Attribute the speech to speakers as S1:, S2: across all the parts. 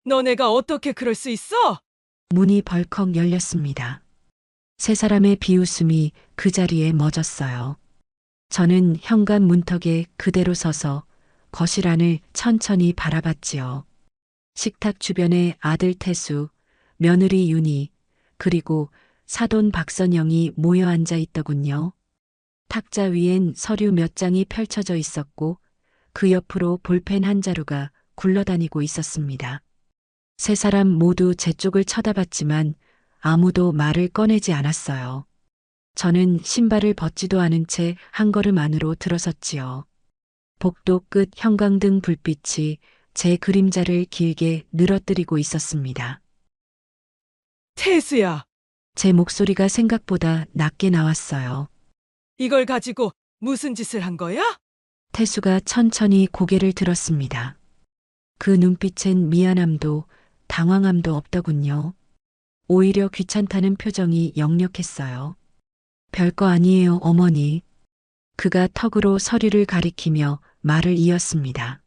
S1: 너네가 어떻게 그럴 수 있어?
S2: 문이 벌컥 열렸습니다. 세 사람의 비웃음이 그 자리에 멎었어요. 저는 현관 문턱에 그대로 서서 거실 안을 천천히 바라봤지요. 식탁 주변에 아들 태수, 며느리 윤희, 그리고 사돈 박선영이 모여 앉아 있더군요. 탁자 위엔 서류 몇 장이 펼쳐져 있었고 그 옆으로 볼펜 한 자루가 굴러다니고 있었습니다. 세 사람 모두 제 쪽을 쳐다봤지만 아무도 말을 꺼내지 않았어요. 저는 신발을 벗지도 않은 채 한 걸음 안으로 들어섰지요. 복도 끝 형광등 불빛이 제 그림자를 길게 늘어뜨리고 있었습니다.
S1: 태수야,
S2: 제 목소리가 생각보다 낮게 나왔어요.
S1: 이걸 가지고 무슨 짓을 한 거야?
S2: 태수가 천천히 고개를 들었습니다. 그 눈빛엔 미안함도 당황함도 없더군요. 오히려 귀찮다는 표정이 역력했어요. 별거 아니에요, 어머니. 그가 턱으로 서류를 가리키며 말을 이었습니다.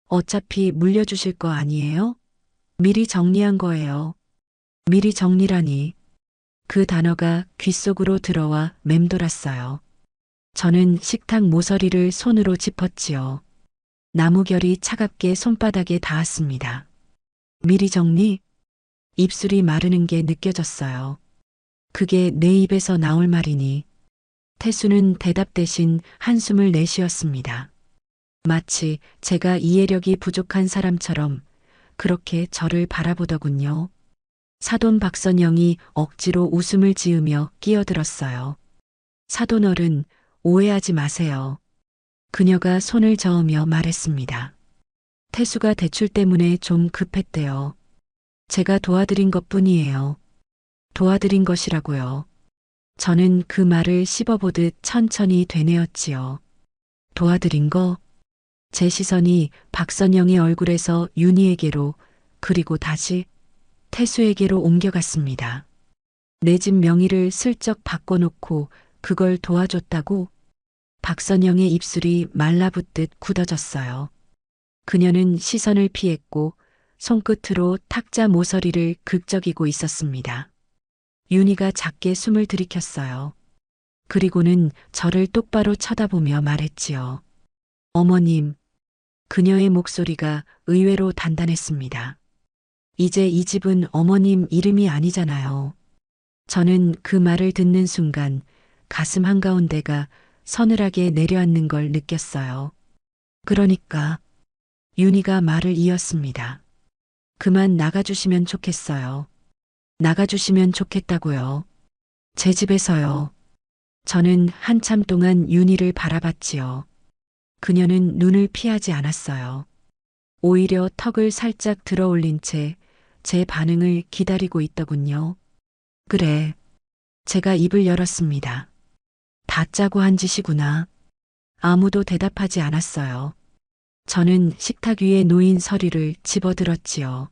S2: 어차피 물려주실 거 아니에요? 미리 정리한 거예요. 미리 정리라니. 그 단어가 귓속으로 들어와 맴돌았어요. 저는 식탁 모서리를 손으로 짚었지요. 나무결이 차갑게 손바닥에 닿았습니다. 미리 정리? 입술이 마르는 게 느껴졌어요. 그게 내 입에서 나올 말이니. 태수는 대답 대신 한숨을 내쉬었습니다. 마치 제가 이해력이 부족한 사람처럼 그렇게 저를 바라보더군요. 사돈 박선영이 억지로 웃음을 지으며 끼어들었어요. 사돈 어른, 오해하지 마세요. 그녀가 손을 저으며 말했습니다. 태수가 대출 때문에 좀 급했대요. 제가 도와드린 것뿐이에요. 도와드린 것이라고요. 저는 그 말을 씹어보듯 천천히 되뇌었지요. 도와드린 거? 제 시선이 박선영의 얼굴에서 윤희에게로 그리고 다시 태수에게로 옮겨갔습니다. 내 집 명의를 슬쩍 바꿔놓고 그걸 도와줬다고? 박선영의 입술이 말라붙듯 굳어졌어요. 그녀는 시선을 피했고 손끝으로 탁자 모서리를 긁적이고 있었습니다. 윤희가 작게 숨을 들이켰어요. 그리고는 저를 똑바로 쳐다보며 말했지요. 어머님, 그녀의 목소리가 의외로 단단했습니다. 이제 이 집은 어머님 이름이 아니잖아요. 저는 그 말을 듣는 순간 가슴 한가운데가 서늘하게 내려앉는 걸 느꼈어요. 그러니까 윤희가 말을 이었습니다. 그만 나가주시면 좋겠어요. 나가주시면 좋겠다고요. 제 집에서요. 저는 한참 동안 윤희를 바라봤지요. 그녀는 눈을 피하지 않았어요. 오히려 턱을 살짝 들어 올린 채 제 반응을 기다리고 있더군요. 그래. 제가 입을 열었습니다. 다 짜고 한 짓이구나. 아무도 대답하지 않았어요. 저는 식탁 위에 놓인 서류를 집어들었지요.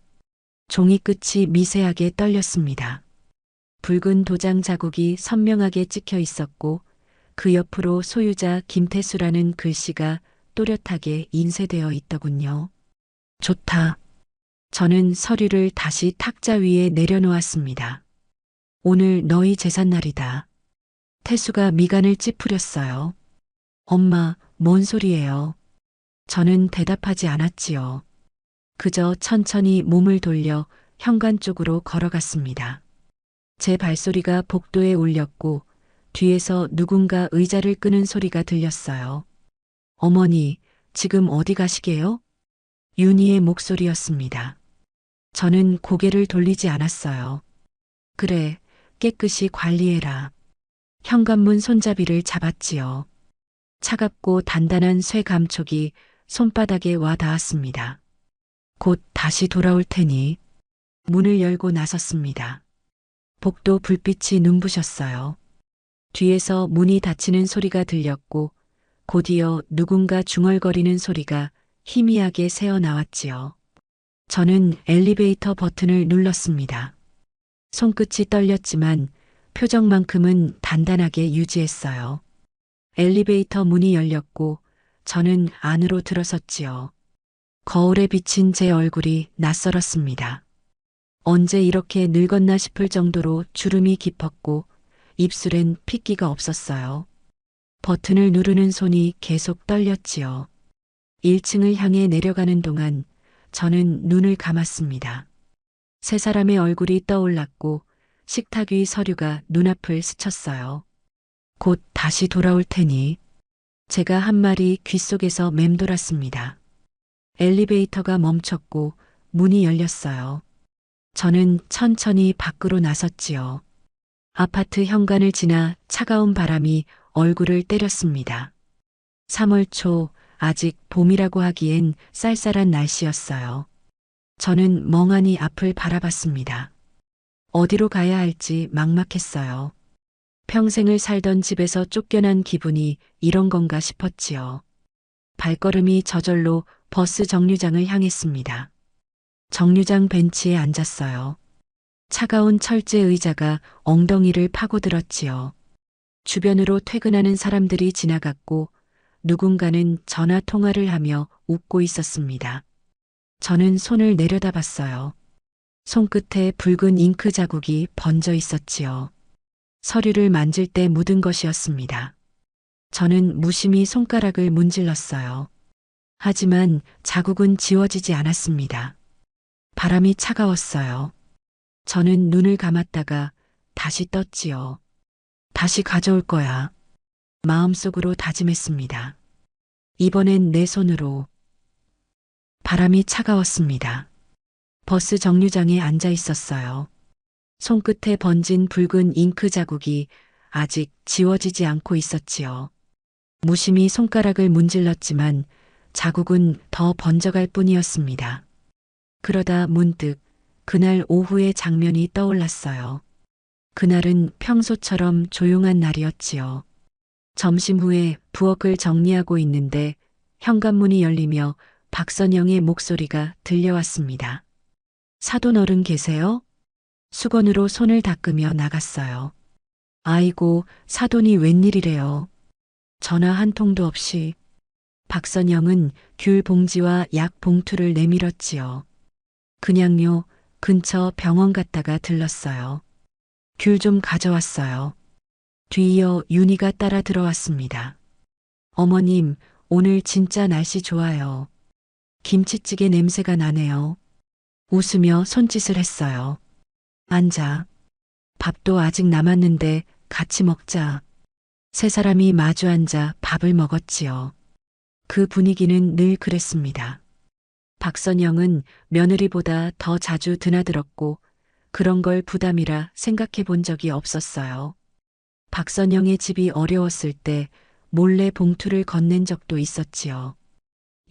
S2: 종이 끝이 미세하게 떨렸습니다. 붉은 도장 자국이 선명하게 찍혀 있었고 그 옆으로 소유자 김태수라는 글씨가 또렷하게 인쇄되어 있더군요. 좋다. 저는 서류를 다시 탁자 위에 내려놓았습니다. 오늘 너희 제삿날이다. 태수가 미간을 찌푸렸어요. 엄마, 뭔 소리예요? 저는 대답하지 않았지요. 그저 천천히 몸을 돌려 현관 쪽으로 걸어갔습니다. 제 발소리가 복도에 울렸고 뒤에서 누군가 의자를 끄는 소리가 들렸어요. 어머니, 지금 어디 가시게요? 윤희의 목소리였습니다. 저는 고개를 돌리지 않았어요. 그래, 깨끗이 관리해라. 현관문 손잡이를 잡았지요. 차갑고 단단한 쇠 감촉이 손바닥에 와 닿았습니다. 곧 다시 돌아올 테니 문을 열고 나섰습니다. 복도 불빛이 눈부셨어요. 뒤에서 문이 닫히는 소리가 들렸고 곧이어 누군가 중얼거리는 소리가 희미하게 새어나왔지요. 저는 엘리베이터 버튼을 눌렀습니다. 손끝이 떨렸지만 표정만큼은 단단하게 유지했어요. 엘리베이터 문이 열렸고 저는 안으로 들어섰지요. 거울에 비친 제 얼굴이 낯설었습니다. 언제 이렇게 늙었나 싶을 정도로 주름이 깊었고 입술엔 핏기가 없었어요. 버튼을 누르는 손이 계속 떨렸지요. 1층을 향해 내려가는 동안 저는 눈을 감았습니다. 세 사람의 얼굴이 떠올랐고 식탁 위 서류가 눈앞을 스쳤어요. 곧 다시 돌아올 테니 제가 한 말이 귓속에서 맴돌았습니다. 엘리베이터가 멈췄고 문이 열렸어요. 저는 천천히 밖으로 나섰지요. 아파트 현관을 지나 차가운 바람이 얼굴을 때렸습니다. 3월 초 아직 봄이라고 하기엔 쌀쌀한 날씨였어요. 저는 멍하니 앞을 바라봤습니다. 어디로 가야 할지 막막했어요. 평생을 살던 집에서 쫓겨난 기분이 이런 건가 싶었지요. 발걸음이 저절로 버스 정류장을 향했습니다. 정류장 벤치에 앉았어요. 차가운 철제 의자가 엉덩이를 파고들었지요. 주변으로 퇴근하는 사람들이 지나갔고 누군가는 전화 통화를 하며 웃고 있었습니다. 저는 손을 내려다봤어요. 손끝에 붉은 잉크 자국이 번져 있었지요. 서류를 만질 때 묻은 것이었습니다. 저는 무심히 손가락을 문질렀어요. 하지만 자국은 지워지지 않았습니다. 바람이 차가웠어요. 저는 눈을 감았다가 다시 떴지요. 다시 가져올 거야. 마음속으로 다짐했습니다. 이번엔 내 손으로. 바람이 차가웠습니다. 버스 정류장에 앉아 있었어요. 손끝에 번진 붉은 잉크 자국이 아직 지워지지 않고 있었지요. 무심히 손가락을 문질렀지만 자국은 더 번져갈 뿐이었습니다. 그러다 문득 그날 오후의 장면이 떠올랐어요. 그날은 평소처럼 조용한 날이었지요. 점심 후에 부엌을 정리하고 있는데 현관문이 열리며 박선영의 목소리가 들려왔습니다. 사돈 어른 계세요? 수건으로 손을 닦으며 나갔어요. 아이고, 사돈이 웬일이래요. 전화 한 통도 없이. 박선영은 귤 봉지와 약 봉투를 내밀었지요. 그냥요, 근처 병원 갔다가 들렀어요. 귤 좀 가져왔어요. 뒤이어 윤희가 따라 들어왔습니다. 어머님, 오늘 진짜 날씨 좋아요. 김치찌개 냄새가 나네요. 웃으며 손짓을 했어요. 앉아. 밥도 아직 남았는데 같이 먹자. 세 사람이 마주 앉아 밥을 먹었지요. 그 분위기는 늘 그랬습니다. 박선영은 며느리보다 더 자주 드나들었고 그런 걸 부담이라 생각해 본 적이 없었어요. 박선영의 집이 어려웠을 때 몰래 봉투를 건넨 적도 있었지요.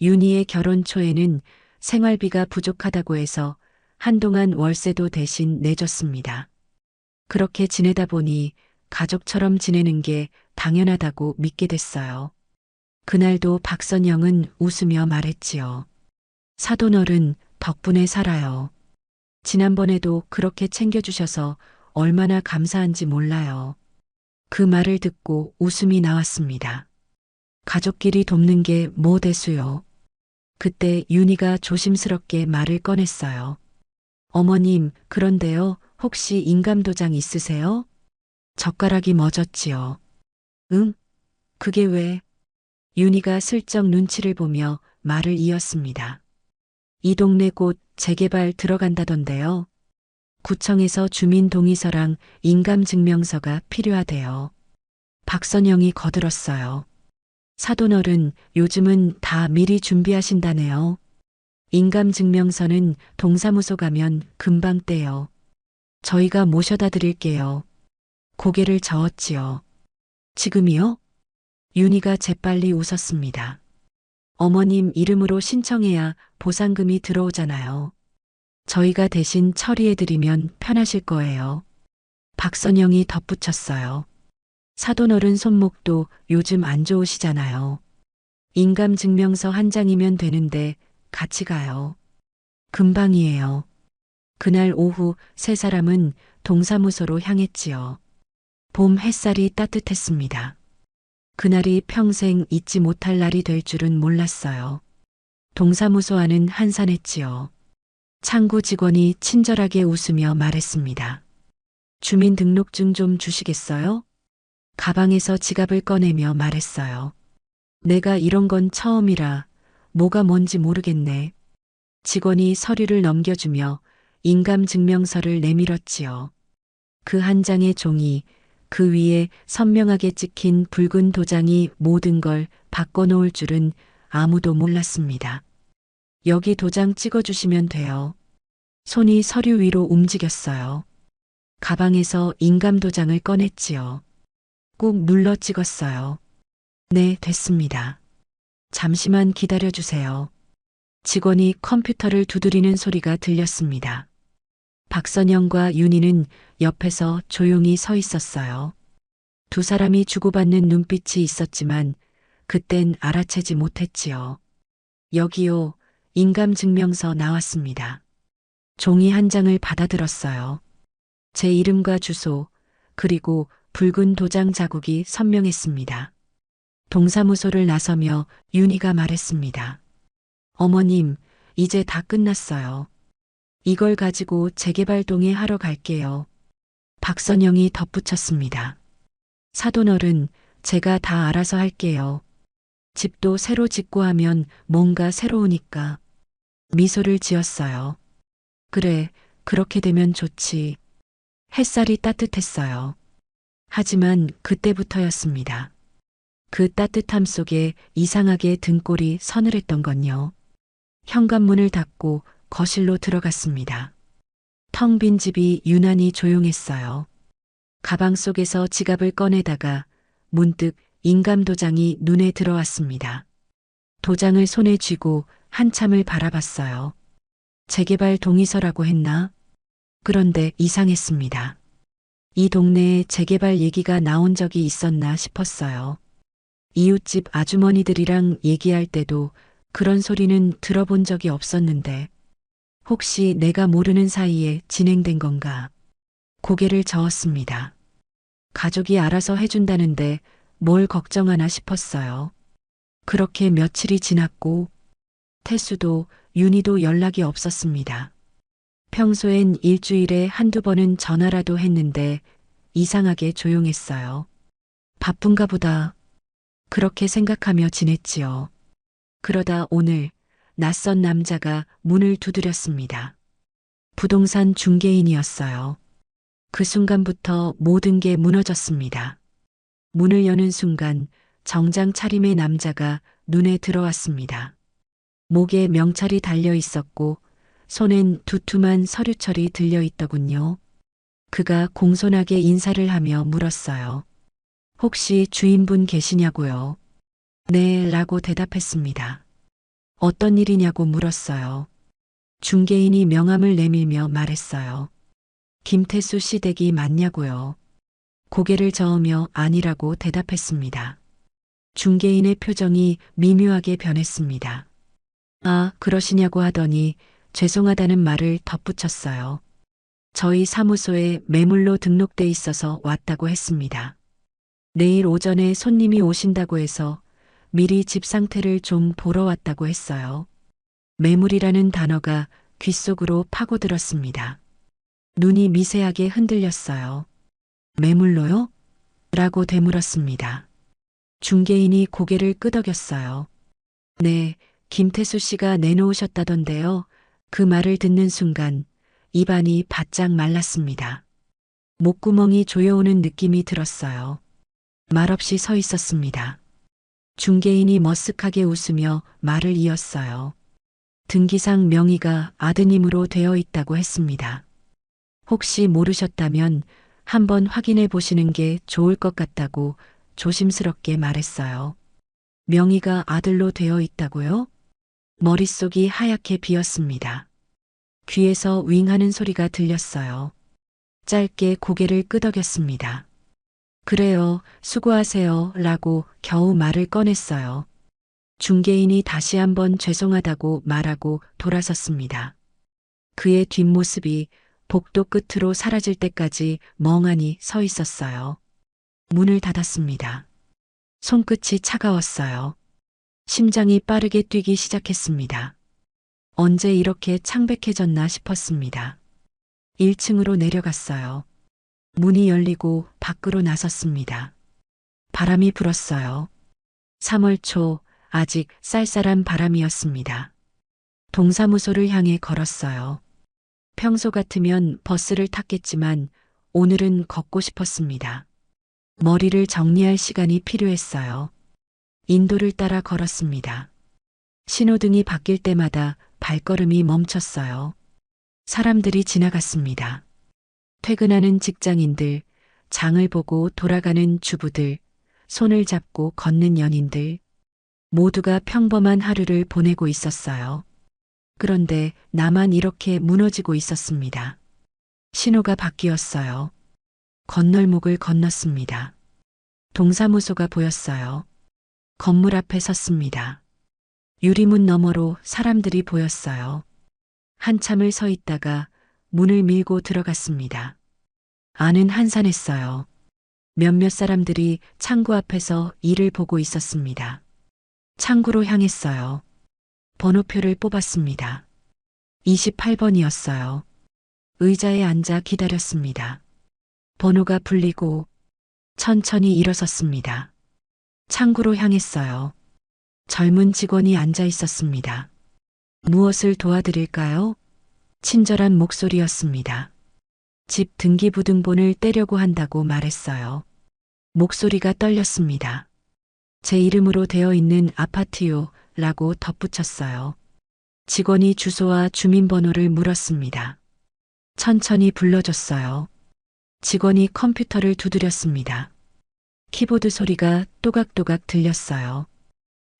S2: 윤희의 결혼 초에는 생활비가 부족하다고 해서 한동안 월세도 대신 내줬습니다. 그렇게 지내다 보니 가족처럼 지내는 게 당연하다고 믿게 됐어요. 그날도 박선영은 웃으며 말했지요. 사돈어른 덕분에 살아요. 지난번에도 그렇게 챙겨주셔서 얼마나 감사한지 몰라요. 그 말을 듣고 웃음이 나왔습니다. 가족끼리 돕는 게 뭐 대수요. 그때 윤희가 조심스럽게 말을 꺼냈어요. 어머님, 그런데요, 혹시 인감도장 있으세요? 젓가락이 멎었지요. 응? 그게 왜? 윤희가 슬쩍 눈치를 보며 말을 이었습니다. 이 동네 곧 재개발 들어간다던데요. 구청에서 주민동의서랑 인감증명서가 필요하대요. 박선영이 거들었어요. 사돈어른, 요즘은 다 미리 준비하신다네요. 인감증명서는 동사무소 가면 금방 떼요. 저희가 모셔다 드릴게요. 고개를 저었지요. 지금이요? 윤희가 재빨리 웃었습니다. 어머님 이름으로 신청해야 보상금이 들어오잖아요. 저희가 대신 처리해드리면 편하실 거예요. 박선영이 덧붙였어요. 사돈어른 손목도 요즘 안 좋으시잖아요. 인감증명서 한 장이면 되는데 같이 가요. 금방이에요. 그날 오후 세 사람은 동사무소로 향했지요. 봄 햇살이 따뜻했습니다. 그날이 평생 잊지 못할 날이 될 줄은 몰랐어요. 동사무소 안은 한산했지요. 창구 직원이 친절하게 웃으며 말했습니다. 주민등록증 좀 주시겠어요? 가방에서 지갑을 꺼내며 말했어요. 내가 이런 건 처음이라 뭐가 뭔지 모르겠네. 직원이 서류를 넘겨주며 인감증명서를 내밀었지요. 그 한 장의 종이, 그 위에 선명하게 찍힌 붉은 도장이 모든 걸 바꿔놓을 줄은 아무도 몰랐습니다. 여기 도장 찍어주시면 돼요. 손이 서류 위로 움직였어요. 가방에서 인감 도장을 꺼냈지요. 꾹 눌러 찍었어요. 네, 됐습니다. 잠시만 기다려주세요. 직원이 컴퓨터를 두드리는 소리가 들렸습니다. 박선영과 윤희는 옆에서 조용히 서 있었어요. 두 사람이 주고받는 눈빛이 있었지만 그땐 알아채지 못했지요. 여기요, 인감증명서 나왔습니다. 종이 한 장을 받아들었어요. 제 이름과 주소, 그리고 붉은 도장 자국이 선명했습니다. 동사무소를 나서며 윤희가 말했습니다. 어머님, 이제 다 끝났어요. 이걸 가지고 재개발 동의하러 갈게요. 박선영이 덧붙였습니다. 사돈어른, 제가 다 알아서 할게요. 집도 새로 짓고 하면 뭔가 새로우니까. 미소를 지었어요. 그래, 그렇게 되면 좋지. 햇살이 따뜻했어요. 하지만 그때부터였습니다. 그 따뜻함 속에 이상하게 등골이 서늘했던 건요. 현관문을 닫고 거실로 들어갔습니다. 텅 빈 집이 유난히 조용했어요. 가방 속에서 지갑을 꺼내다가 문득 인감도장이 눈에 들어왔습니다. 도장을 손에 쥐고 한참을 바라봤어요. 재개발 동의서라고 했나? 그런데 이상했습니다. 이 동네에 재개발 얘기가 나온 적이 있었나 싶었어요. 이웃집 아주머니들이랑 얘기할 때도 그런 소리는 들어본 적이 없었는데 혹시 내가 모르는 사이에 진행된 건가? 고개를 저었습니다. 가족이 알아서 해준다는데 뭘 걱정하나 싶었어요. 그렇게 며칠이 지났고 태수도 윤희도 연락이 없었습니다. 평소엔 일주일에 한두 번은 전화라도 했는데 이상하게 조용했어요. 바쁜가 보다. 그렇게 생각하며 지냈지요. 그러다 오늘 낯선 남자가 문을 두드렸습니다. 부동산 중개인이었어요. 그 순간부터 모든 게 무너졌습니다. 문을 여는 순간 정장 차림의 남자가 눈에 들어왔습니다. 목에 명찰이 달려 있었고 손엔 두툼한 서류철이 들려 있더군요. 그가 공손하게 인사를 하며 물었어요. 혹시 주인분 계시냐고요? 네, 라고 대답했습니다. 어떤 일이냐고 물었어요. 중개인이 명함을 내밀며 말했어요. 김태수 씨 댁이 맞냐고요. 고개를 저으며 아니라고 대답했습니다. 중개인의 표정이 미묘하게 변했습니다. 아, 그러시냐고 하더니 죄송하다는 말을 덧붙였어요. 저희 사무소에 매물로 등록돼 있어서 왔다고 했습니다. 내일 오전에 손님이 오신다고 해서 미리 집 상태를 좀 보러 왔다고 했어요. 매물이라는 단어가 귓속으로 파고들었습니다. 눈이 미세하게 흔들렸어요. 매물로요? 라고 되물었습니다. 중개인이 고개를 끄덕였어요. 네, 김태수 씨가 내놓으셨다던데요. 그 말을 듣는 순간 입안이 바짝 말랐습니다. 목구멍이 조여오는 느낌이 들었어요. 말없이 서 있었습니다. 중개인이 머쓱하게 웃으며 말을 이었어요. 등기상 명의가 아드님으로 되어 있다고 했습니다. 혹시 모르셨다면 한번 확인해 보시는 게 좋을 것 같다고 조심스럽게 말했어요. 명의가 아들로 되어 있다고요? 머릿속이 하얗게 비었습니다. 귀에서 윙하는 소리가 들렸어요. 짧게 고개를 끄덕였습니다. 그래요, 수고하세요, 라고 겨우 말을 꺼냈어요. 중개인이 다시 한번 죄송하다고 말하고 돌아섰습니다. 그의 뒷모습이 복도 끝으로 사라질 때까지 멍하니 서 있었어요. 문을 닫았습니다. 손끝이 차가웠어요. 심장이 빠르게 뛰기 시작했습니다. 언제 이렇게 창백해졌나 싶었습니다. 1층으로 내려갔어요. 문이 열리고 밖으로 나섰습니다. 바람이 불었어요. 3월 초 아직 쌀쌀한 바람이었습니다. 동사무소를 향해 걸었어요. 평소 같으면 버스를 탔겠지만 오늘은 걷고 싶었습니다. 머리를 정리할 시간이 필요했어요. 인도를 따라 걸었습니다. 신호등이 바뀔 때마다 발걸음이 멈췄어요. 사람들이 지나갔습니다. 퇴근하는 직장인들, 장을 보고 돌아가는 주부들, 손을 잡고 걷는 연인들, 모두가 평범한 하루를 보내고 있었어요. 그런데 나만 이렇게 무너지고 있었습니다. 신호가 바뀌었어요. 건널목을 건넜습니다. 동사무소가 보였어요. 건물 앞에 섰습니다. 유리문 너머로 사람들이 보였어요. 한참을 서 있다가 문을 밀고 들어갔습니다. 안은 한산했어요. 몇몇 사람들이 창구 앞에서 일을 보고 있었습니다. 창구로 향했어요. 번호표를 뽑았습니다. 28번이었어요. 의자에 앉아 기다렸습니다. 번호가 불리고 천천히 일어섰습니다. 창구로 향했어요. 젊은 직원이 앉아 있었습니다. 무엇을 도와드릴까요? 친절한 목소리였습니다. 집 등기부등본을 떼려고 한다고 말했어요. 목소리가 떨렸습니다. 제 이름으로 되어 있는 아파트요 라고 덧붙였어요. 직원이 주소와 주민번호를 물었습니다. 천천히 불러줬어요. 직원이 컴퓨터를 두드렸습니다. 키보드 소리가 또각또각 들렸어요.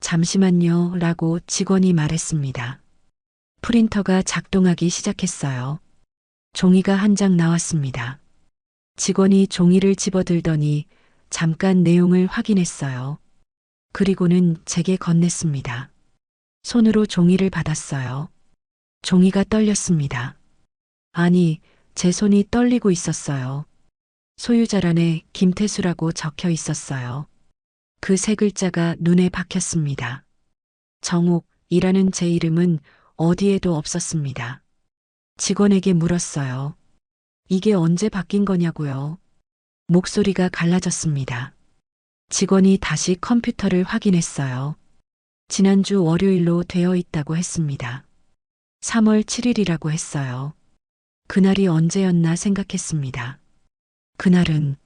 S2: 잠시만요 라고 직원이 말했습니다. 프린터가 작동하기 시작했어요. 종이가 한 장 나왔습니다. 직원이 종이를 집어들더니 잠깐 내용을 확인했어요. 그리고는 제게 건넸습니다. 손으로 종이를 받았어요. 종이가 떨렸습니다. 아니, 제 손이 떨리고 있었어요. 소유자란에 김태수라고 적혀 있었어요. 그 세 글자가 눈에 박혔습니다. 정옥이라는 제 이름은 어디에도 없었습니다. 직원에게 물었어요. 이게 언제 바뀐 거냐고요. 목소리가 갈라졌습니다. 직원이 다시 컴퓨터를 확인했어요. 지난주 월요일로 되어 있다고 했습니다. 3월 7일이라고 했어요. 그날이 언제였나 생각했습니다. 그날은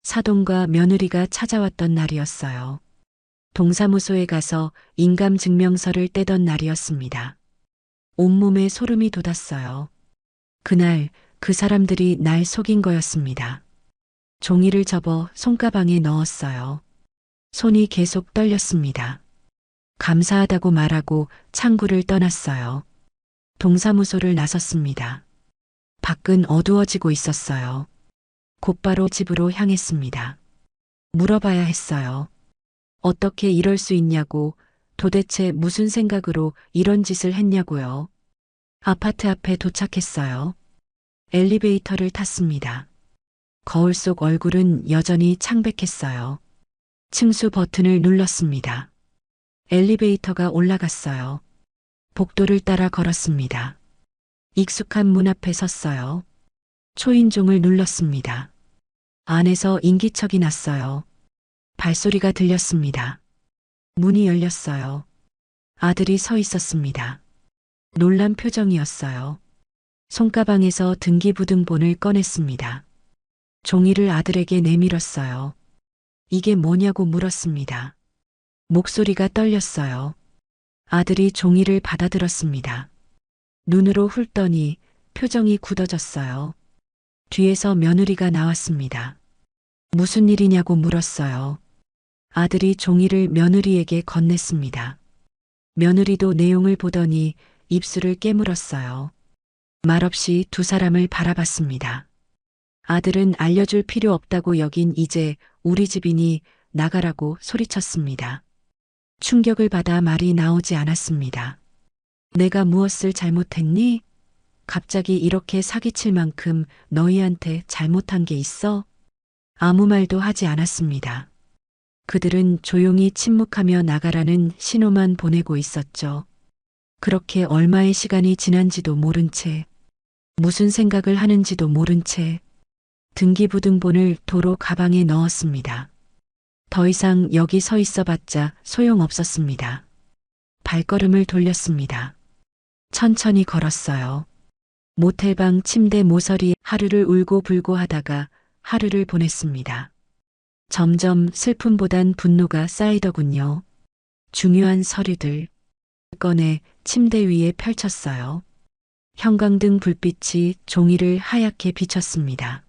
S2: 사돈과 며느리가 찾아왔던 날이었어요. 동사무소에 가서 인감증명서를 떼던 날이었습니다. 온몸에 소름이 돋았어요. 그날 그 사람들이 날 속인 거였습니다. 종이를 접어 손가방에 넣었어요. 손이 계속 떨렸습니다. 감사하다고 말하고 창구를 떠났어요. 동사무소를 나섰습니다. 밖은 어두워지고 있었어요. 곧바로 집으로 향했습니다. 물어봐야 했어요. 어떻게 이럴 수 있냐고, 도대체 무슨 생각으로 이런 짓을 했냐고요. 아파트 앞에 도착했어요. 엘리베이터를 탔습니다. 거울 속 얼굴은 여전히 창백했어요. 층수 버튼을 눌렀습니다. 엘리베이터가 올라갔어요. 복도를 따라 걸었습니다. 익숙한 문 앞에 섰어요. 초인종을 눌렀습니다. 안에서 인기척이 났어요. 발소리가 들렸습니다. 문이 열렸어요. 아들이 서 있었습니다. 놀란 표정이었어요. 손가방에서 등기부등본을 꺼냈습니다. 종이를 아들에게 내밀었어요. 이게 뭐냐고 물었습니다. 목소리가 떨렸어요. 아들이 종이를 받아들었습니다. 눈으로 훑더니 표정이 굳어졌어요. 뒤에서 며느리가 나왔습니다. 무슨 일이냐고 물었어요. 아들이 종이를 며느리에게 건넸습니다. 며느리도 내용을 보더니 입술을 깨물었어요. 말없이 두 사람을 바라봤습니다. 아들은 알려줄 필요 없다고 여긴 이제 우리 집이니 나가라고 소리쳤습니다. 충격을 받아 말이 나오지 않았습니다. 내가 무엇을 잘못했니? 갑자기 이렇게 사기칠 만큼 너희한테 잘못한 게 있어? 아무 말도 하지 않았습니다. 그들은 조용히 침묵하며 나가라는 신호만 보내고 있었죠. 그렇게 얼마의 시간이 지난지도 모른 채, 무슨 생각을 하는지도 모른 채 등기부등본을 도로 가방에 넣었습니다. 더 이상 여기 서 있어 봤자 소용없었습니다. 발걸음을 돌렸습니다. 천천히 걸었어요. 모텔방 침대 모서리에 하루를 울고 불고 하다가 하루를 보냈습니다. 점점 슬픔보단 분노가 쌓이더군요. 중요한 서류들 꺼내 침대 위에 펼쳤어요. 형광등 불빛이 종이를 하얗게 비쳤습니다.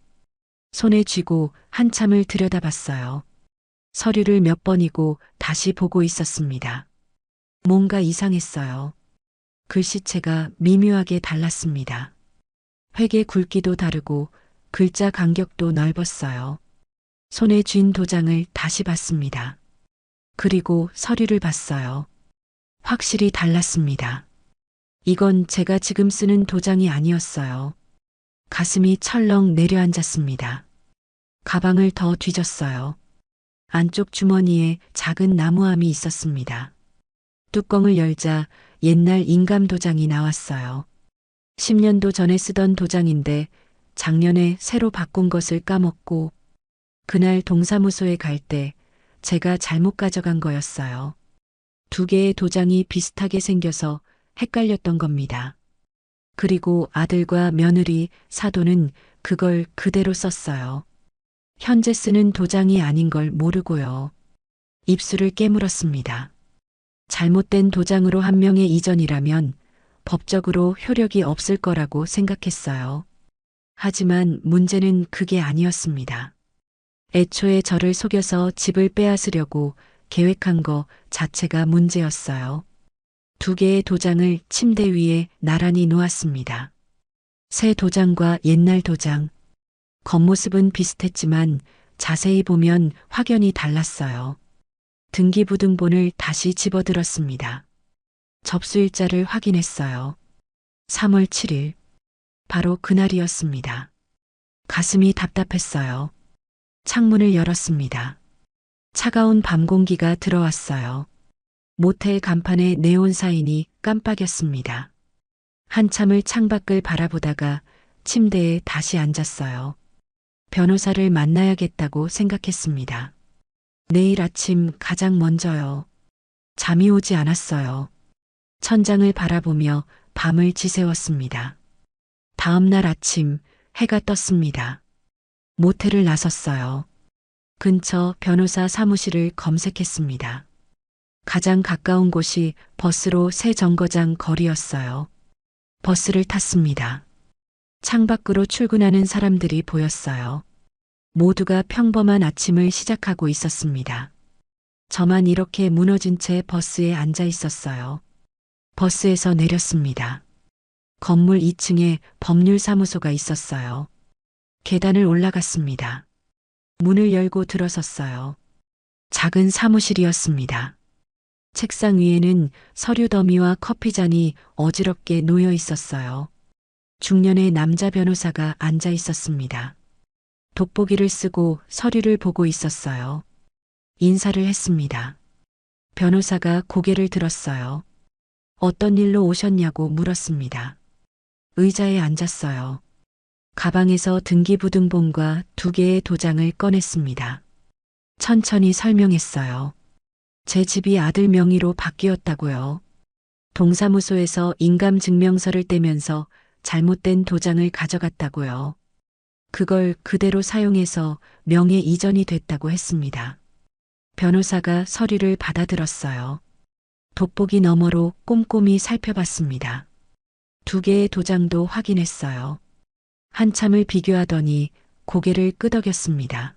S2: 손에 쥐고 한참을 들여다봤어요. 서류를 몇 번이고 다시 보고 있었습니다. 뭔가 이상했어요. 글씨체가 미묘하게 달랐습니다. 획의 굵기도 다르고 글자 간격도 넓었어요. 손에 쥔 도장을 다시 봤습니다. 그리고 서류를 봤어요. 확실히 달랐습니다. 이건 제가 지금 쓰는 도장이 아니었어요. 가슴이 철렁 내려앉았습니다. 가방을 더 뒤졌어요. 안쪽 주머니에 작은 나무함이 있었습니다. 뚜껑을 열자 옛날 인감 도장이 나왔어요. 10년도 전에 쓰던 도장인데 작년에 새로 바꾼 것을 까먹고 그날 동사무소에 갈 때 제가 잘못 가져간 거였어요. 두 개의 도장이 비슷하게 생겨서 헷갈렸던 겁니다. 그리고 아들과 며느리, 사돈은 그걸 그대로 썼어요. 현재 쓰는 도장이 아닌 걸 모르고요. 입술을 깨물었습니다. 잘못된 도장으로 한 명의 이전이라면 법적으로 효력이 없을 거라고 생각했어요. 하지만 문제는 그게 아니었습니다. 애초에 저를 속여서 집을 빼앗으려고 계획한 거 자체가 문제였어요. 두 개의 도장을 침대 위에 나란히 놓았습니다. 새 도장과 옛날 도장. 겉모습은 비슷했지만 자세히 보면 확연히 달랐어요. 등기부등본을 다시 집어들었습니다. 접수일자를 확인했어요. 3월 7일. 바로 그날이었습니다. 가슴이 답답했어요. 창문을 열었습니다. 차가운 밤 공기가 들어왔어요. 모텔 간판에 네온 사인이 깜빡였습니다. 한참을 창밖을 바라보다가 침대에 다시 앉았어요. 변호사를 만나야겠다고 생각했습니다. 내일 아침 가장 먼저요. 잠이 오지 않았어요. 천장을 바라보며 밤을 지새웠습니다. 다음 날 아침 해가 떴습니다. 모텔을 나섰어요. 근처 변호사 사무실을 검색했습니다. 가장 가까운 곳이 버스로 새 정거장 거리였어요. 버스를 탔습니다. 창밖으로 출근하는 사람들이 보였어요. 모두가 평범한 아침을 시작하고 있었습니다. 저만 이렇게 무너진 채 버스에 앉아 있었어요. 버스에서 내렸습니다. 건물 2층에 법률사무소가 있었어요. 계단을 올라갔습니다. 문을 열고 들어섰어요. 작은 사무실이었습니다. 책상 위에는 서류 더미와 커피잔이 어지럽게 놓여 있었어요. 중년의 남자 변호사가 앉아 있었습니다. 돋보기를 쓰고 서류를 보고 있었어요. 인사를 했습니다. 변호사가 고개를 들었어요. 어떤 일로 오셨냐고 물었습니다. 의자에 앉았어요. 가방에서 등기부등본과 두 개의 도장을 꺼냈습니다. 천천히 설명했어요. 제 집이 아들 명의로 바뀌었다고요. 동사무소에서 인감증명서를 떼면서 잘못된 도장을 가져갔다고요. 그걸 그대로 사용해서 명예 이전이 됐다고 했습니다. 변호사가 서류를 받아들었어요. 돋보기 너머로 꼼꼼히 살펴봤습니다. 두 개의 도장도 확인했어요. 한참을 비교하더니 고개를 끄덕였습니다.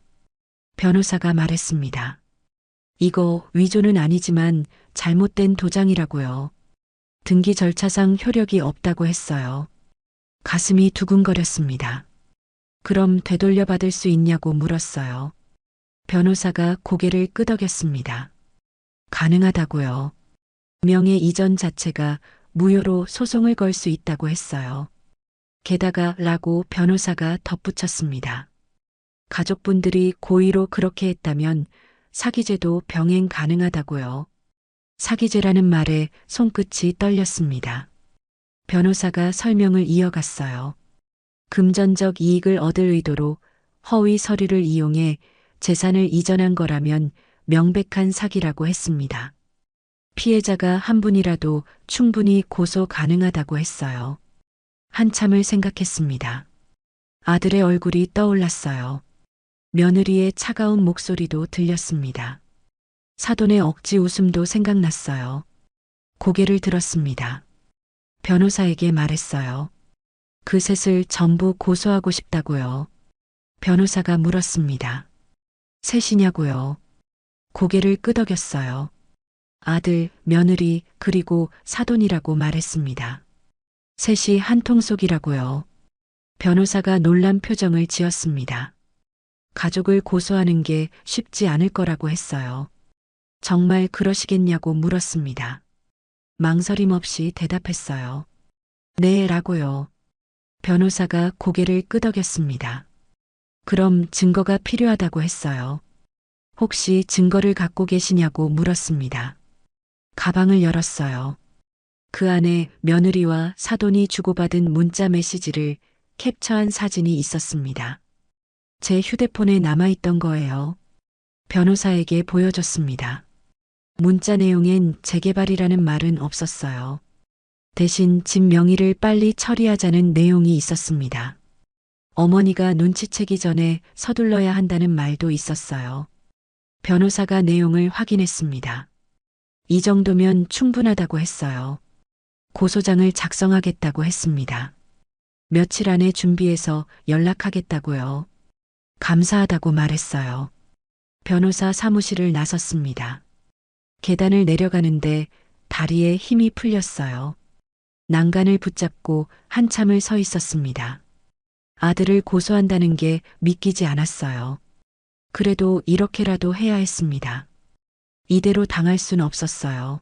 S2: 변호사가 말했습니다. 이거 위조는 아니지만 잘못된 도장이라고요. 등기 절차상 효력이 없다고 했어요. 가슴이 두근거렸습니다. 그럼 되돌려 받을 수 있냐고 물었어요. 변호사가 고개를 끄덕였습니다. 가능하다고요. 명예 이전 자체가 무효로 소송을 걸 수 있다고 했어요. 게다가 라고 변호사가 덧붙였습니다. 가족분들이 고의로 그렇게 했다면 사기죄도 병행 가능하다고요. 사기죄라는 말에 손끝이 떨렸습니다. 변호사가 설명을 이어갔어요. 금전적 이익을 얻을 의도로 허위 서류를 이용해 재산을 이전한 거라면 명백한 사기라고 했습니다. 피해자가 한 분이라도 충분히 고소 가능하다고 했어요. 한참을 생각했습니다. 아들의 얼굴이 떠올랐어요. 며느리의 차가운 목소리도 들렸습니다. 사돈의 억지 웃음도 생각났어요. 고개를 들었습니다. 변호사에게 말했어요. 그 셋을 전부 고소하고 싶다고요. 변호사가 물었습니다. 셋이냐고요? 고개를 끄덕였어요. 아들, 며느리, 그리고 사돈이라고 말했습니다. 셋이 한 통속이라고요. 변호사가 놀란 표정을 지었습니다. 가족을 고소하는 게 쉽지 않을 거라고 했어요. 정말 그러시겠냐고 물었습니다. 망설임 없이 대답했어요. 네, 라고요. 변호사가 고개를 끄덕였습니다. 그럼 증거가 필요하다고 했어요. 혹시 증거를 갖고 계시냐고 물었습니다. 가방을 열었어요. 그 안에 며느리와 사돈이 주고받은 문자 메시지를 캡처한 사진이 있었습니다. 제 휴대폰에 남아있던 거예요. 변호사에게 보여줬습니다. 문자 내용엔 재개발이라는 말은 없었어요. 대신 집 명의를 빨리 처리하자는 내용이 있었습니다. 어머니가 눈치채기 전에 서둘러야 한다는 말도 있었어요. 변호사가 내용을 확인했습니다. 이 정도면 충분하다고 했어요. 고소장을 작성하겠다고 했습니다. 며칠 안에 준비해서 연락하겠다고요. 감사하다고 말했어요. 변호사 사무실을 나섰습니다. 계단을 내려가는데 다리에 힘이 풀렸어요. 난간을 붙잡고 한참을 서 있었습니다. 아들을 고소한다는 게 믿기지 않았어요. 그래도 이렇게라도 해야 했습니다. 이대로 당할 순 없었어요.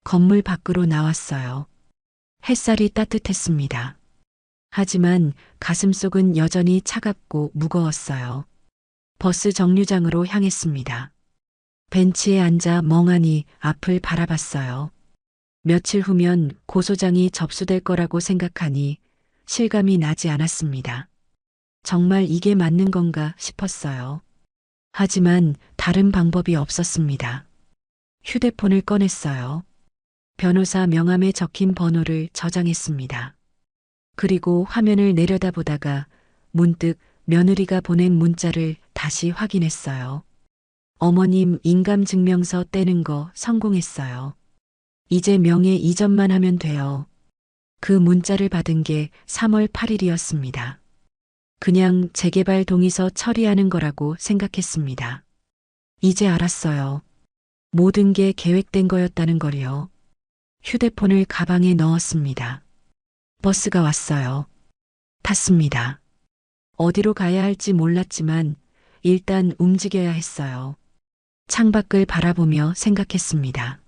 S2: 건물 밖으로 나왔어요. 햇살이 따뜻했습니다. 하지만 가슴속은 여전히 차갑고 무거웠어요. 버스 정류장으로 향했습니다. 벤치에 앉아 멍하니 앞을 바라봤어요. 며칠 후면 고소장이 접수될 거라고 생각하니 실감이 나지 않았습니다. 정말 이게 맞는 건가 싶었어요. 하지만 다른 방법이 없었습니다. 휴대폰을 꺼냈어요. 변호사 명함에 적힌 번호를 저장했습니다. 그리고 화면을 내려다보다가 문득 며느리가 보낸 문자를 다시 확인했어요. 어머님 인감증명서 떼는 거 성공했어요. 이제 명예 이전만 하면 돼요. 그 문자를 받은 게 3월 8일이었습니다. 그냥 재개발 동의서 처리하는 거라고 생각했습니다. 이제 알았어요. 모든 게 계획된 거였다는 걸요. 휴대폰을 가방에 넣었습니다. 버스가 왔어요. 탔습니다. 어디로 가야 할지 몰랐지만 일단 움직여야 했어요. 창밖을 바라보며 생각했습니다.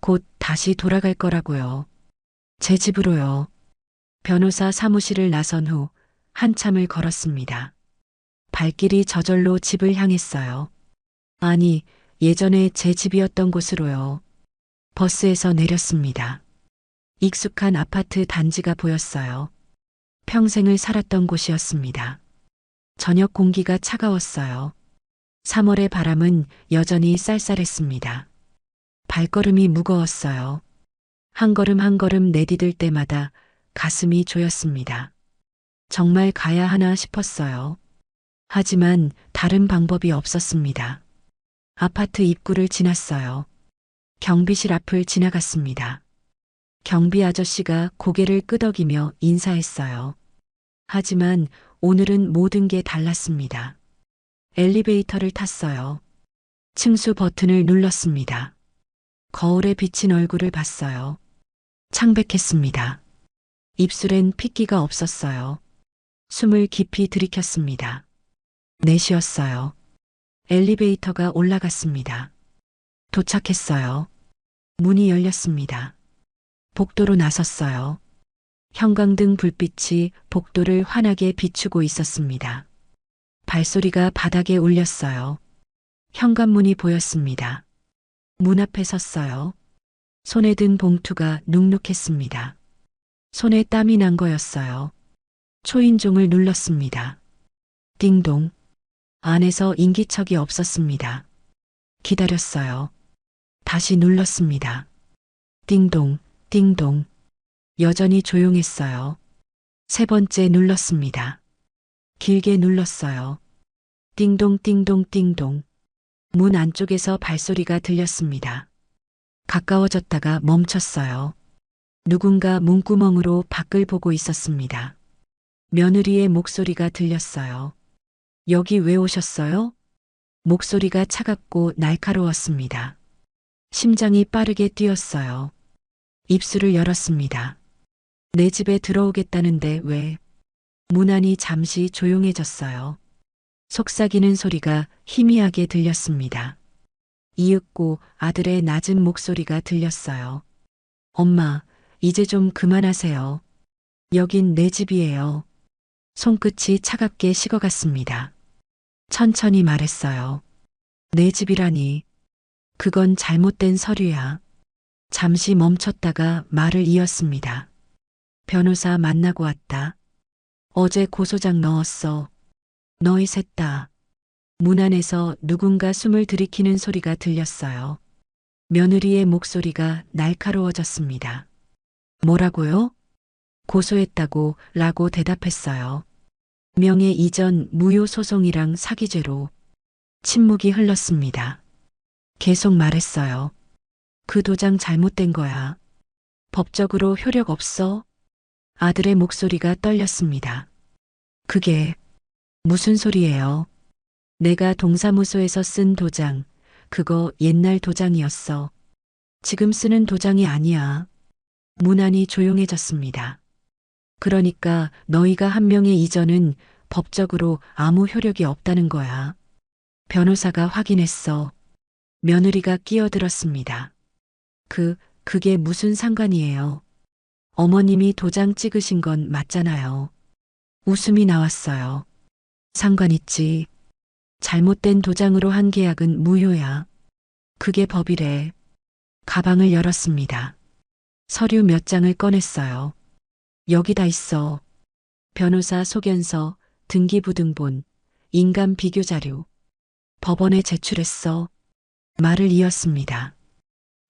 S2: 곧 다시 돌아갈 거라고요. 제 집으로요. 변호사 사무실을 나선 후 한참을 걸었습니다. 발길이 저절로 집을 향했어요. 아니, 예전에 제 집이었던 곳으로요. 버스에서 내렸습니다. 익숙한 아파트 단지가 보였어요. 평생을 살았던 곳이었습니다. 저녁 공기가 차가웠어요. 3월의 바람은 여전히 쌀쌀했습니다. 발걸음이 무거웠어요. 한 걸음 한 걸음 내디딜 때마다 가슴이 조였습니다. 정말 가야 하나 싶었어요. 하지만 다른 방법이 없었습니다. 아파트 입구를 지났어요. 경비실 앞을 지나갔습니다. 경비 아저씨가 고개를 끄덕이며 인사했어요. 하지만 오늘은 모든 게 달랐습니다. 엘리베이터를 탔어요. 층수 버튼을 눌렀습니다. 거울에 비친 얼굴을 봤어요. 창백했습니다. 입술엔 핏기가 없었어요. 숨을 깊이 들이켰습니다. 내쉬었어요. 엘리베이터가 올라갔습니다. 도착했어요. 문이 열렸습니다. 복도로 나섰어요. 형광등 불빛이 복도를 환하게 비추고 있었습니다. 발소리가 바닥에 울렸어요. 현관문이 보였습니다. 문 앞에 섰어요. 손에 든 봉투가 눅눅했습니다. 손에 땀이 난 거였어요. 초인종을 눌렀습니다. 띵동. 안에서 인기척이 없었습니다. 기다렸어요. 다시 눌렀습니다. 띵동, 띵동. 여전히 조용했어요. 세 번째 눌렀습니다. 길게 눌렀어요. 띵동, 띵동, 띵동. 문 안쪽에서 발소리가 들렸습니다. 가까워졌다가 멈췄어요. 누군가 문구멍으로 밖을 보고 있었습니다. 며느리의 목소리가 들렸어요. 여기 왜 오셨어요? 목소리가 차갑고 날카로웠습니다. 심장이 빠르게 뛰었어요. 입술을 열었습니다. 내 집에 들어오겠다는데 왜? 문 안이 잠시 조용해졌어요. 속삭이는 소리가 희미하게 들렸습니다. 이윽고 아들의 낮은 목소리가 들렸어요. 엄마, 이제 좀 그만하세요. 여긴 내 집이에요. 손끝이 차갑게 식어갔습니다. 천천히 말했어요. 내 집이라니. 그건 잘못된 서류야. 잠시 멈췄다가 말을 이었습니다. 변호사 만나고 왔다. 어제 고소장 넣었어. 너희 셋 다. 문 안에서 누군가 숨을 들이키는 소리가 들렸어요. 며느리의 목소리가 날카로워졌습니다. 뭐라고요? 고소했다고 라고 대답했어요. 명예 이전 무효 소송이랑 사기죄로. 침묵이 흘렀습니다. 계속 말했어요. 그 도장 잘못된 거야. 법적으로 효력 없어? 아들의 목소리가 떨렸습니다. 그게 무슨 소리예요? 내가 동사무소에서 쓴 도장, 그거 옛날 도장이었어. 지금 쓰는 도장이 아니야. 문 안이 조용해졌습니다. 그러니까 너희가 한 명의 이전은 법적으로 아무 효력이 없다는 거야. 변호사가 확인했어. 며느리가 끼어들었습니다. 그게 무슨 상관이에요? 어머님이 도장 찍으신 건 맞잖아요. 웃음이 나왔어요. 상관 있지. 잘못된 도장으로 한 계약은 무효야. 그게 법이래. 가방을 열었습니다. 서류 몇 장을 꺼냈어요. 여기다 있어. 변호사 소견서, 등기부등본, 인감 비교 자료. 법원에 제출했어. 말을 이었습니다.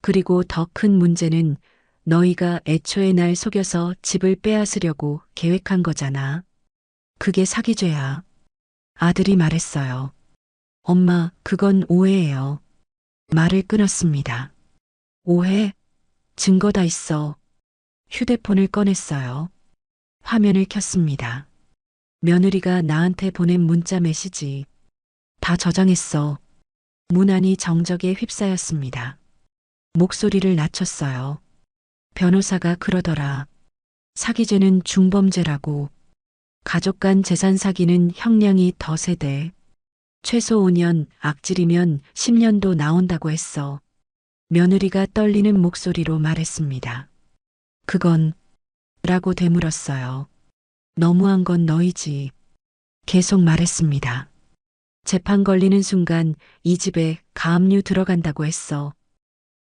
S2: 그리고 더 큰 문제는 너희가 애초에 날 속여서 집을 빼앗으려고 계획한 거잖아. 그게 사기죄야. 아들이 말했어요. 엄마, 그건 오해예요. 말을 끊었습니다. 오해? 증거 다 있어. 휴대폰을 꺼냈어요. 화면을 켰습니다. 며느리가 나한테 보낸 문자 메시지. 다 저장했어. 문 안이 정적에 휩싸였습니다. 목소리를 낮췄어요. 변호사가 그러더라. 사기죄는 중범죄라고. 가족 간 재산 사기는 형량이 더 세대. 최소 5년, 악질이면 10년도 나온다고 했어. 며느리가 떨리는 목소리로 말했습니다. 그건 라고 되물었어요. 너무한 건 너희지. 계속 말했습니다. 재판 걸리는 순간 이 집에 가압류 들어간다고 했어.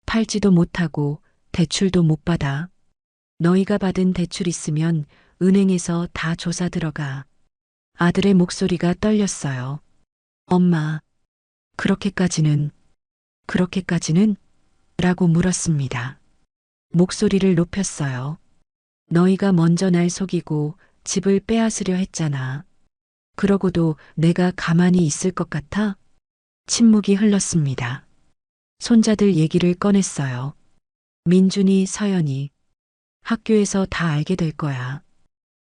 S2: 팔지도 못하고 대출도 못 받아. 너희가 받은 대출 있으면 은행에서 다 조사 들어가. 아들의 목소리가 떨렸어요. 엄마, 그렇게까지는? 라고 물었습니다. 목소리를 높였어요. 너희가 먼저 날 속이고 집을 빼앗으려 했잖아. 그러고도 내가 가만히 있을 것 같아? 침묵이 흘렀습니다. 손자들 얘기를 꺼냈어요. 민준이, 서연이. 학교에서 다 알게 될 거야.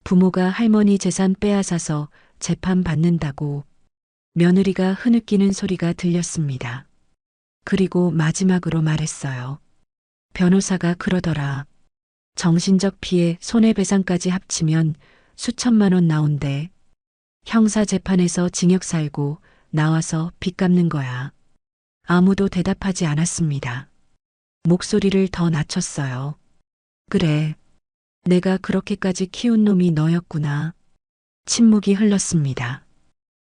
S2: 부모가 할머니 재산 빼앗아서 재판 받는다고. 며느리가 흐느끼는 소리가 들렸습니다. 그리고 마지막으로 말했어요. 변호사가 그러더라. 정신적 피해, 손해배상까지 합치면 수천만 원 나온대. 형사재판에서 징역 살고 나와서 빚 갚는 거야. 아무도 대답하지 않았습니다. 목소리를 더 낮췄어요. 그래. 내가 그렇게까지 키운 놈이 너였구나. 침묵이 흘렀습니다.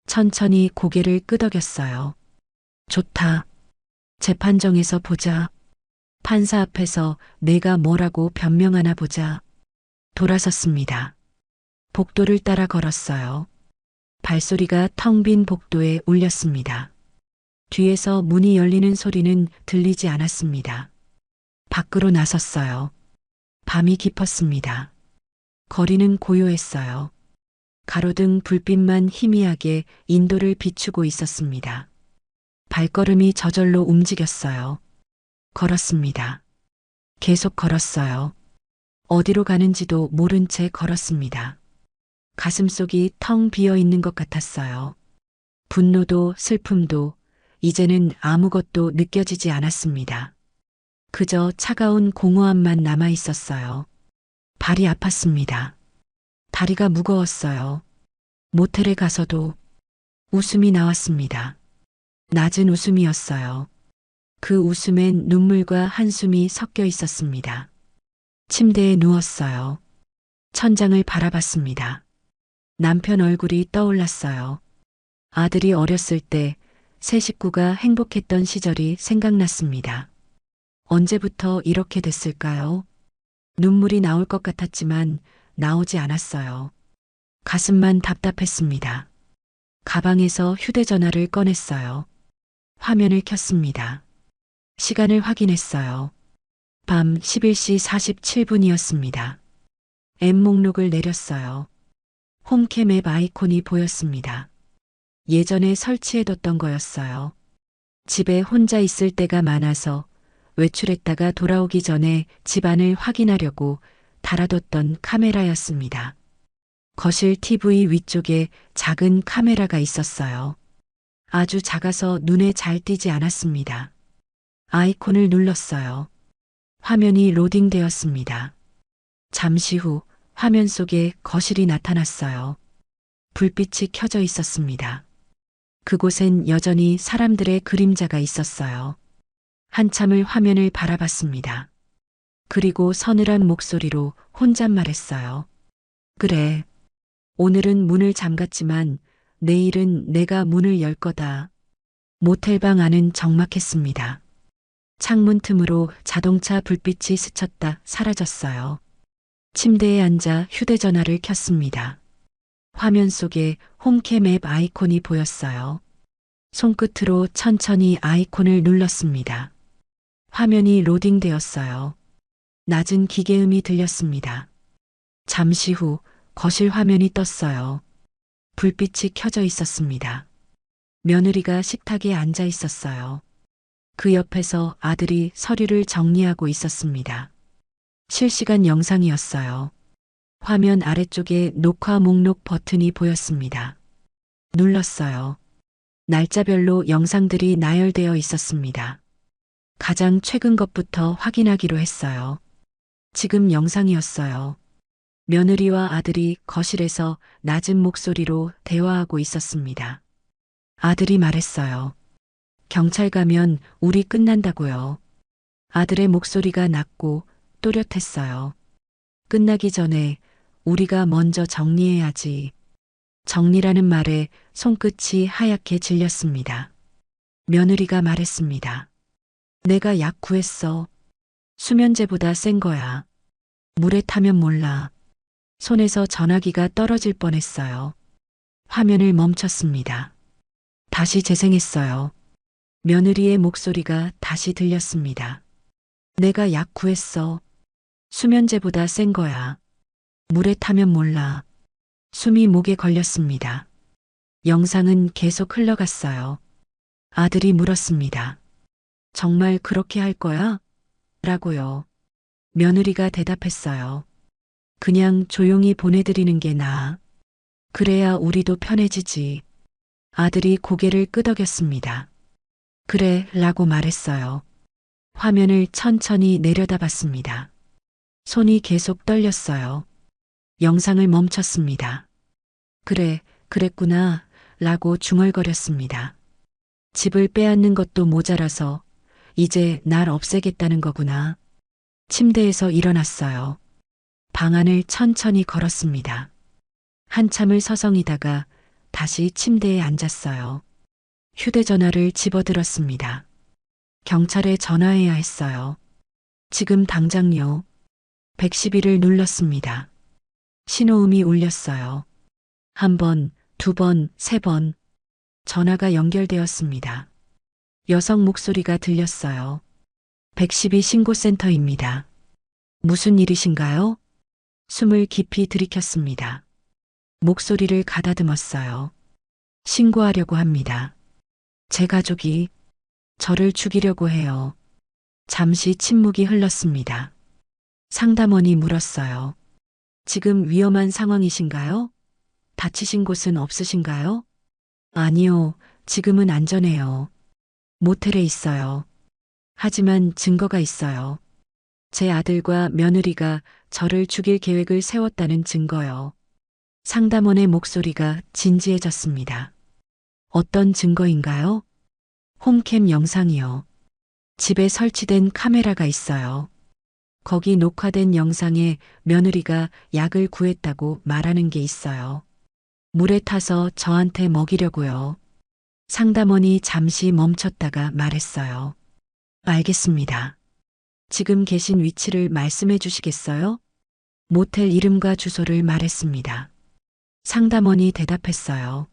S2: 천천히 고개를 끄덕였어요. 좋다. 재판정에서 보자. 판사 앞에서 내가 뭐라고 변명하나 보자. 돌아섰습니다. 복도를 따라 걸었어요. 발소리가 텅 빈 복도에 울렸습니다. 뒤에서 문이 열리는 소리는 들리지 않았습니다. 밖으로 나섰어요. 밤이 깊었습니다. 거리는 고요했어요. 가로등 불빛만 희미하게 인도를 비추고 있었습니다. 발걸음이 저절로 움직였어요. 걸었습니다. 계속 걸었어요. 어디로 가는지도 모른 채 걸었습니다. 가슴속이 텅 비어 있는 것 같았어요. 분노도 슬픔도 이제는 아무것도 느껴지지 않았습니다. 그저 차가운 공허함만 남아 있었어요. 발이 아팠습니다. 다리가 무거웠어요. 모텔에 가서도 웃음이 나왔습니다. 낮은 웃음이었어요. 그 웃음엔 눈물과 한숨이 섞여 있었습니다. 침대에 누웠어요. 천장을 바라봤습니다. 남편 얼굴이 떠올랐어요. 아들이 어렸을 때 새 식구가 행복했던 시절이 생각났습니다. 언제부터 이렇게 됐을까요? 눈물이 나올 것 같았지만 나오지 않았어요. 가슴만 답답했습니다. 가방에서 휴대전화를 꺼냈어요. 화면을 켰습니다. 시간을 확인했어요. 밤 11시 47분이었습니다. 앱 목록을 내렸어요. 홈캠 앱 아이콘이 보였습니다. 예전에 설치해뒀던 거였어요. 집에 혼자 있을 때가 많아서 외출했다가 돌아오기 전에 집안을 확인하려고 달아뒀던 카메라였습니다. 거실 TV 위쪽에 작은 카메라가 있었어요. 아주 작아서 눈에 잘 띄지 않았습니다. 아이콘을 눌렀어요. 화면이 로딩되었습니다. 잠시 후 화면 속에 거실이 나타났어요. 불빛이 켜져 있었습니다. 그곳엔 여전히 사람들의 그림자가 있었어요. 한참을 화면을 바라봤습니다. 그리고 서늘한 목소리로 혼잣말했어요. 그래. 오늘은 문을 잠갔지만 내일은 내가 문을 열 거다. 모텔방 안은 적막했습니다. 창문 틈으로 자동차 불빛이 스쳤다 사라졌어요. 침대에 앉아 휴대전화를 켰습니다. 화면 속에 홈캠 앱 아이콘이 보였어요. 손끝으로 천천히 아이콘을 눌렀습니다. 화면이 로딩되었어요. 낮은 기계음이 들렸습니다. 잠시 후 거실 화면이 떴어요. 불빛이 켜져 있었습니다. 며느리가 식탁에 앉아 있었어요. 그 옆에서 아들이 서류를 정리하고 있었습니다. 실시간 영상이었어요. 화면 아래쪽에 녹화 목록 버튼이 보였습니다. 눌렀어요. 날짜별로 영상들이 나열되어 있었습니다. 가장 최근 것부터 확인하기로 했어요. 지금 영상이었어요. 며느리와 아들이 거실에서 낮은 목소리로 대화하고 있었습니다. 아들이 말했어요. 경찰 가면 우리 끝난다고요. 아들의 목소리가 낮고 또렷했어요. 끝나기 전에 우리가 먼저 정리해야지. 정리라는 말에 손끝이 하얗게 질렸습니다. 며느리가 말했습니다. 내가 약 구했어. 수면제보다 센 거야. 물에 타면 몰라. 손에서 전화기가 떨어질 뻔했어요. 화면을 멈췄습니다. 다시 재생했어요. 며느리의 목소리가 다시 들렸습니다. 내가 약 구했어. 수면제보다 센 거야. 물에 타면 몰라. 숨이 목에 걸렸습니다. 영상은 계속 흘러갔어요. 아들이 물었습니다. 정말 그렇게 할 거야? 라고요. 며느리가 대답했어요. 그냥 조용히 보내드리는 게 나아. 그래야 우리도 편해지지. 아들이 고개를 끄덕였습니다. 그래, 라고 말했어요. 화면을 천천히 내려다봤습니다. 손이 계속 떨렸어요. 영상을 멈췄습니다. 그래, 그랬구나, 라고 중얼거렸습니다. 집을 빼앗는 것도 모자라서 이제 날 없애겠다는 거구나. 침대에서 일어났어요. 방 안을 천천히 걸었습니다. 한참을 서성이다가 다시 침대에 앉았어요. 휴대전화를 집어들었습니다. 경찰에 전화해야 했어요. 지금 당장요. 112를 눌렀습니다. 신호음이 울렸어요. 한 번, 두 번, 세 번. 전화가 연결되었습니다. 여성 목소리가 들렸어요. 112 신고센터입니다. 무슨 일이신가요? 숨을 깊이 들이켰습니다. 목소리를 가다듬었어요. 신고하려고 합니다. 제 가족이 저를 죽이려고 해요. 잠시 침묵이 흘렀습니다. 상담원이 물었어요. 지금 위험한 상황이신가요? 다치신 곳은 없으신가요? 아니요, 지금은 안전해요. 모텔에 있어요. 하지만 증거가 있어요. 제 아들과 며느리가 저를 죽일 계획을 세웠다는 증거요. 상담원의 목소리가 진지해졌습니다. 어떤 증거인가요? 홈캠 영상이요. 집에 설치된 카메라가 있어요. 거기 녹화된 영상에 며느리가 약을 구했다고 말하는 게 있어요. 물에 타서 저한테 먹이려고요. 상담원이 잠시 멈췄다가 말했어요. 알겠습니다. 지금 계신 위치를 말씀해 주시겠어요? 모텔 이름과 주소를 말했습니다. 상담원이 대답했어요.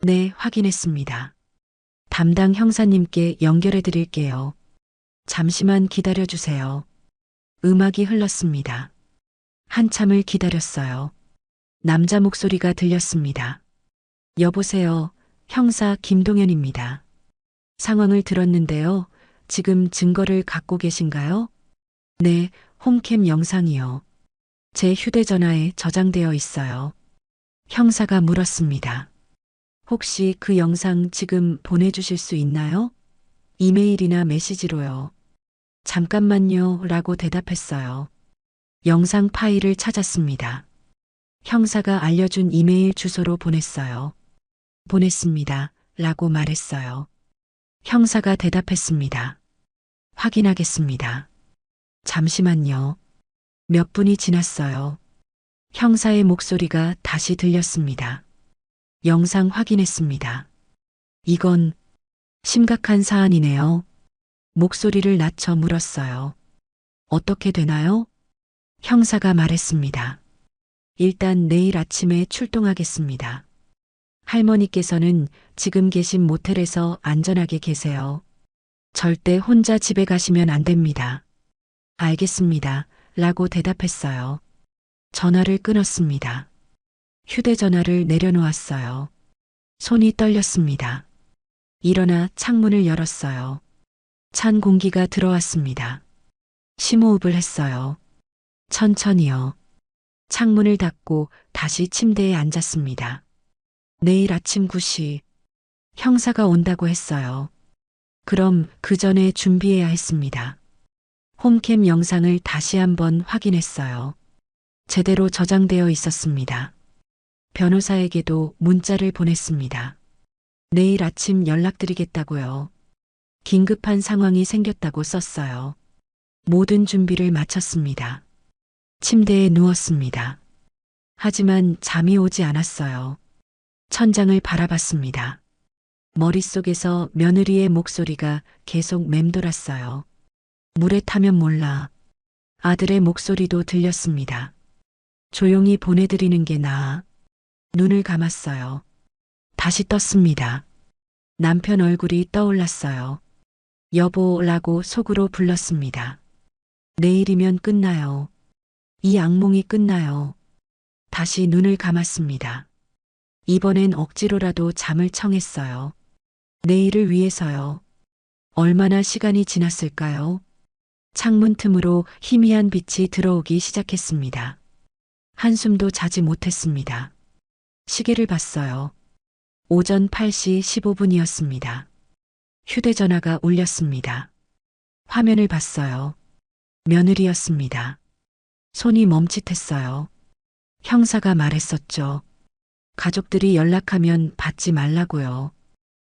S2: 네, 확인했습니다. 담당 형사님께 연결해 드릴게요. 잠시만 기다려 주세요. 음악이 흘렀습니다. 한참을 기다렸어요. 남자 목소리가 들렸습니다. 여보세요. 형사 김동현입니다. 상황을 들었는데요. 지금 증거를 갖고 계신가요? 네, 홈캠 영상이요. 제 휴대전화에 저장되어 있어요. 형사가 물었습니다. 혹시 그 영상 지금 보내주실 수 있나요? 이메일이나 메시지로요. 잠깐만요. 라고 대답했어요. 영상 파일을 찾았습니다. 형사가 알려준 이메일 주소로 보냈어요. 보냈습니다. 라고 말했어요. 형사가 대답했습니다. 확인하겠습니다. 잠시만요. 몇 분이 지났어요. 형사의 목소리가 다시 들렸습니다. 영상 확인했습니다. 이건 심각한 사안이네요. 목소리를 낮춰 물었어요. 어떻게 되나요? 형사가 말했습니다. 일단 내일 아침에 출동하겠습니다. 할머니께서는 지금 계신 모텔에서 안전하게 계세요. 절대 혼자 집에 가시면 안 됩니다. 알겠습니다. 라고 대답했어요. 전화를 끊었습니다. 휴대전화를 내려놓았어요. 손이 떨렸습니다. 일어나 창문을 열었어요. 찬 공기가 들어왔습니다. 심호흡을 했어요. 천천히요. 창문을 닫고 다시 침대에 앉았습니다. 내일 아침 9시 형사가 온다고 했어요. 그럼 그 전에 준비해야 했습니다. 홈캠 영상을 다시 한번 확인했어요. 제대로 저장되어 있었습니다. 변호사에게도 문자를 보냈습니다. 내일 아침 연락드리겠다고요. 긴급한 상황이 생겼다고 썼어요. 모든 준비를 마쳤습니다. 침대에 누웠습니다. 하지만 잠이 오지 않았어요. 천장을 바라봤습니다. 머릿속에서 며느리의 목소리가 계속 맴돌았어요. 물에 타면 몰라. 아들의 목소리도 들렸습니다. 조용히 보내드리는 게 나아. 눈을 감았어요. 다시 떴습니다. 남편 얼굴이 떠올랐어요. 여보라고 속으로 불렀습니다. 내일이면 끝나요. 이 악몽이 끝나요. 다시 눈을 감았습니다. 이번엔 억지로라도 잠을 청했어요. 내일을 위해서요. 얼마나 시간이 지났을까요? 창문 틈으로 희미한 빛이 들어오기 시작했습니다. 한숨도 자지 못했습니다. 시계를 봤어요. 오전 8시 15분이었습니다. 휴대전화가 울렸습니다. 화면을 봤어요. 며느리였습니다. 손이 멈칫했어요. 형사가 말했었죠. 가족들이 연락하면 받지 말라고요.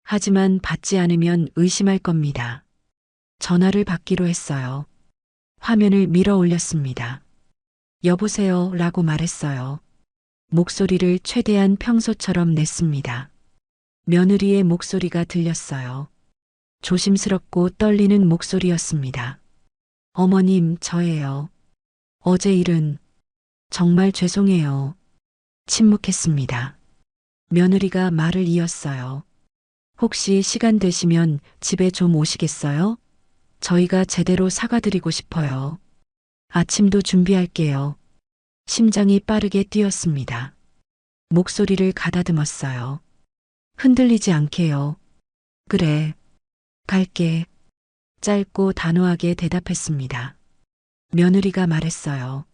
S2: 하지만 받지 않으면 의심할 겁니다. 전화를 받기로 했어요. 화면을 밀어 올렸습니다. 여보세요 라고 말했어요. 목소리를 최대한 평소처럼 냈습니다. 며느리의 목소리가 들렸어요. 조심스럽고 떨리는 목소리였습니다. 어머님, 저예요. 어제 일은 정말 죄송해요. 침묵했습니다. 며느리가 말을 이었어요. 혹시 시간 되시면 집에 좀 오시겠어요? 저희가 제대로 사과드리고 싶어요. 아침도 준비할게요. 심장이 빠르게 뛰었습니다. 목소리를 가다듬었어요. 흔들리지 않게요. 그래. 갈게. 짧고 단호하게 대답했습니다. 며느리가 말했어요.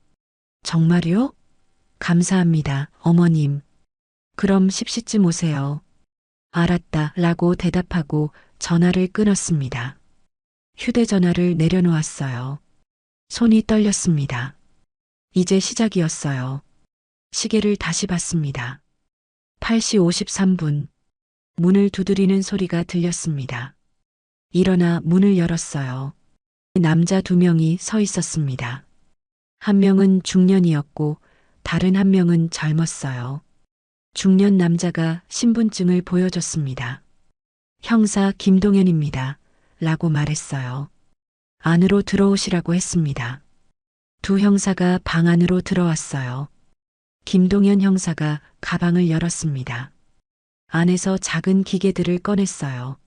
S2: 정말요? 감사합니다, 어머님. 그럼 10시쯤 오세요. 알았다, 라고 대답하고 전화를 끊었습니다. 휴대전화를 내려놓았어요. 손이 떨렸습니다. 이제 시작이었어요. 시계를 다시 봤습니다. 8시 53분. 문을 두드리는 소리가 들렸습니다. 일어나 문을 열었어요. 남자 2명이 서 있었습니다. 한 명은 중년이었고 다른 한 명은 젊었어요. 중년 남자가 신분증을 보여줬습니다. 형사 김동현입니다. 라고 말했어요. 안으로 들어오시라고 했습니다. 두 형사가 방 안으로 들어왔어요. 김동현 형사가 가방을 열었습니다. 안에서 작은 기계들을 꺼냈어요.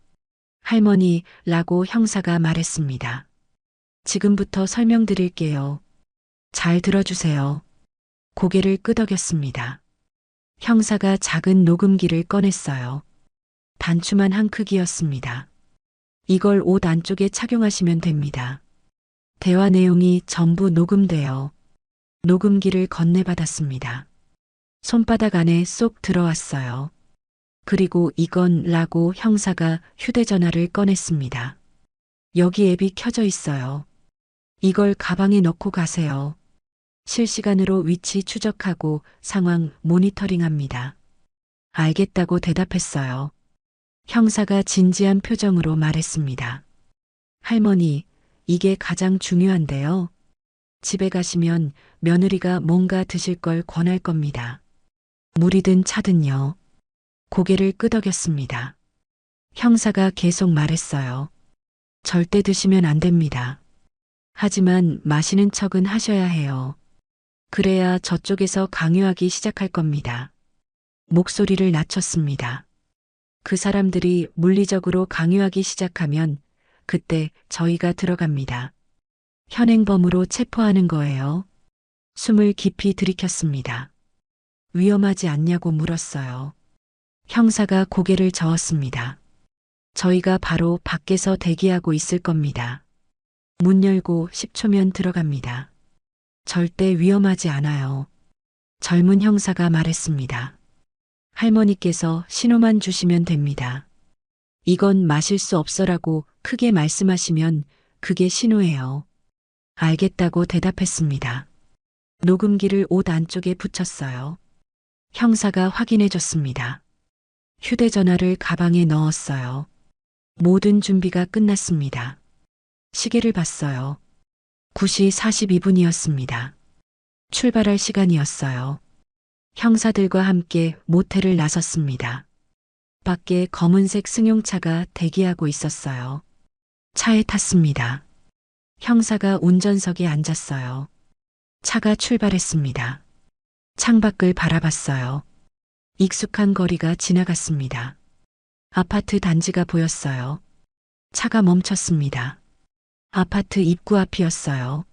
S2: 할머니라고 형사가 말했습니다. 지금부터 설명드릴게요. 잘 들어주세요. 고개를 끄덕였습니다. 형사가 작은 녹음기를 꺼냈어요. 단추만 한 크기였습니다. 이걸 옷 안쪽에 착용하시면 됩니다. 대화 내용이 전부 녹음되어 녹음기를 건네받았습니다. 손바닥 안에 쏙 들어왔어요. 그리고 이건 라고 형사가 휴대전화를 꺼냈습니다. 여기 앱이 켜져 있어요. 이걸 가방에 넣고 가세요. 실시간으로 위치 추적하고 상황 모니터링합니다. 알겠다고 대답했어요. 형사가 진지한 표정으로 말했습니다. 할머니, 이게 가장 중요한데요. 집에 가시면 며느리가 뭔가 드실 걸 권할 겁니다. 물이든 차든요. 고개를 끄덕였습니다. 형사가 계속 말했어요. 절대 드시면 안 됩니다. 하지만 마시는 척은 하셔야 해요. 그래야 저쪽에서 강요하기 시작할 겁니다. 목소리를 낮췄습니다. 그 사람들이 물리적으로 강요하기 시작하면 그때 저희가 들어갑니다. 현행범으로 체포하는 거예요. 숨을 깊이 들이켰습니다. 위험하지 않냐고 물었어요. 형사가 고개를 저었습니다. 저희가 바로 밖에서 대기하고 있을 겁니다. 문 열고 10초면 들어갑니다. 절대 위험하지 않아요. 젊은 형사가 말했습니다. 할머니께서 신호만 주시면 됩니다. 이건 마실 수 없어라고 크게 말씀하시면 그게 신호예요. 알겠다고 대답했습니다. 녹음기를 옷 안쪽에 붙였어요. 형사가 확인해 줬습니다. 휴대전화를 가방에 넣었어요. 모든 준비가 끝났습니다. 시계를 봤어요. 9시 42분이었습니다. 출발할 시간이었어요. 형사들과 함께 모텔을 나섰습니다. 밖에 검은색 승용차가 대기하고 있었어요. 차에 탔습니다. 형사가 운전석에 앉았어요. 차가 출발했습니다. 창밖을 바라봤어요. 익숙한 거리가 지나갔습니다. 아파트 단지가 보였어요. 차가 멈췄습니다. 아파트 입구 앞이었어요.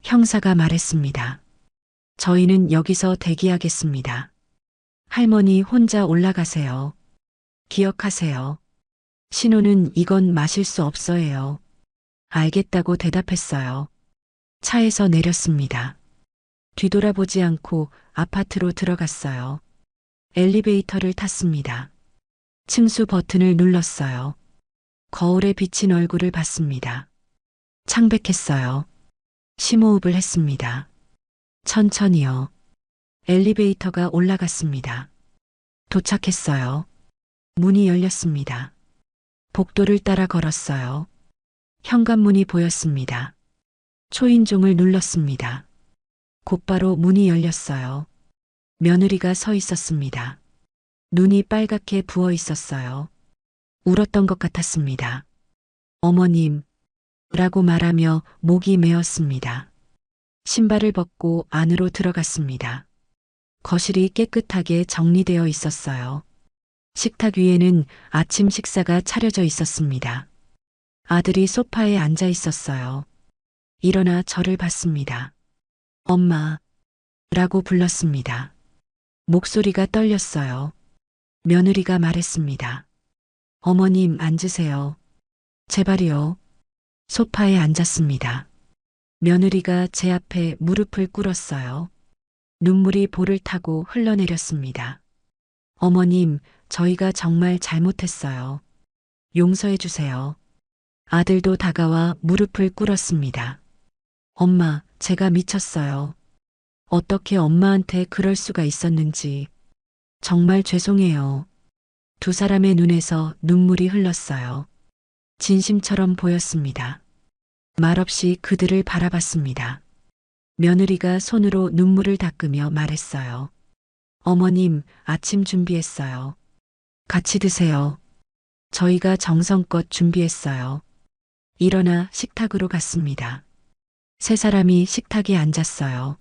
S2: 형사가 말했습니다. 저희는 여기서 대기하겠습니다. 할머니 혼자 올라가세요. 기억하세요. 신호는 이건 마실 수 없어요. 알겠다고 대답했어요. 차에서 내렸습니다. 뒤돌아보지 않고 아파트로 들어갔어요. 엘리베이터를 탔습니다. 층수 버튼을 눌렀어요. 거울에 비친 얼굴을 봤습니다. 창백했어요. 심호흡을 했습니다. 천천히요. 엘리베이터가 올라갔습니다. 도착했어요. 문이 열렸습니다. 복도를 따라 걸었어요. 현관문이 보였습니다. 초인종을 눌렀습니다. 곧바로 문이 열렸어요. 며느리가 서 있었습니다. 눈이 빨갛게 부어 있었어요. 울었던 것 같았습니다. 어머님, 라고 말하며 목이 메었습니다. 신발을 벗고 안으로 들어갔습니다. 거실이 깨끗하게 정리되어 있었어요. 식탁 위에는 아침 식사가 차려져 있었습니다. 아들이 소파에 앉아 있었어요. 일어나 저를 봤습니다. 엄마, 라고 불렀습니다. 목소리가 떨렸어요. 며느리가 말했습니다. 어머님 앉으세요. 제발이요. 소파에 앉았습니다. 며느리가 제 앞에 무릎을 꿇었어요. 눈물이 볼을 타고 흘러내렸습니다. 어머님, 저희가 정말 잘못했어요. 용서해 주세요. 아들도 다가와 무릎을 꿇었습니다. 엄마, 제가 미쳤어요. 어떻게 엄마한테 그럴 수가 있었는지. 정말 죄송해요. 두 사람의 눈에서 눈물이 흘렀어요. 진심처럼 보였습니다. 말없이 그들을 바라봤습니다. 며느리가 손으로 눈물을 닦으며 말했어요. 어머님, 아침 준비했어요. 같이 드세요. 저희가 정성껏 준비했어요. 일어나 식탁으로 갔습니다. 세 사람이 식탁에 앉았어요.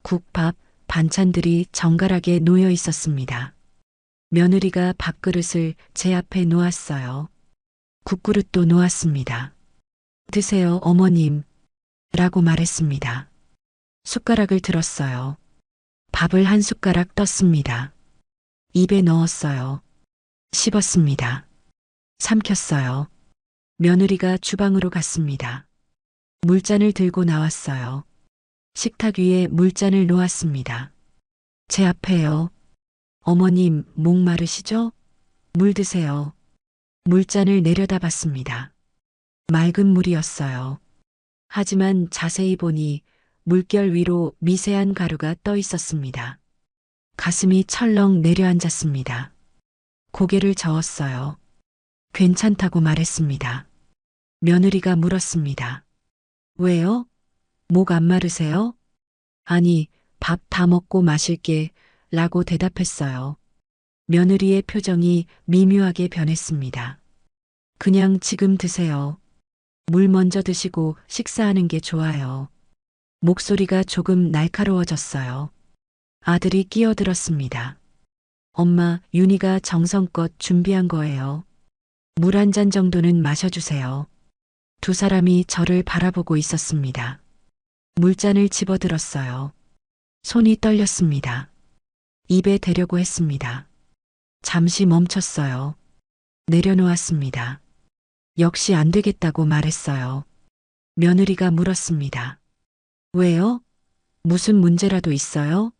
S2: 국밥, 반찬들이 정갈하게 놓여 있었습니다. 며느리가 밥그릇을 제 앞에 놓았어요. 국그릇도 놓았습니다. 드세요, 어머님. 라고 말했습니다. 숟가락을 들었어요. 밥을 한 숟가락 떴습니다. 입에 넣었어요. 씹었습니다. 삼켰어요. 며느리가 주방으로 갔습니다. 물잔을 들고 나왔어요. 식탁 위에 물잔을 놓았습니다. 제 앞에요. 어머님, 목마르시죠? 물 드세요. 물잔을 내려다 봤습니다. 맑은 물이었어요. 하지만 자세히 보니 물결 위로 미세한 가루가 떠 있었습니다. 가슴이 철렁 내려앉았습니다. 고개를 저었어요. 괜찮다고 말했습니다. 며느리가 물었습니다. 왜요? 목 안 마르세요? 아니, 밥 다 먹고 마실게 라고 대답했어요. 며느리의 표정이 미묘하게 변했습니다. 그냥 지금 드세요. 물 먼저 드시고 식사하는 게 좋아요. 목소리가 조금 날카로워졌어요. 아들이 끼어들었습니다. 엄마, 윤희가 정성껏 준비한 거예요. 물 한 잔 정도는 마셔주세요. 두 사람이 저를 바라보고 있었습니다. 물잔을 집어들었어요. 손이 떨렸습니다. 입에 대려고 했습니다. 잠시 멈췄어요. 내려놓았습니다. 역시 안 되겠다고 말했어요. 며느리가 물었습니다. 왜요? 무슨 문제라도 있어요?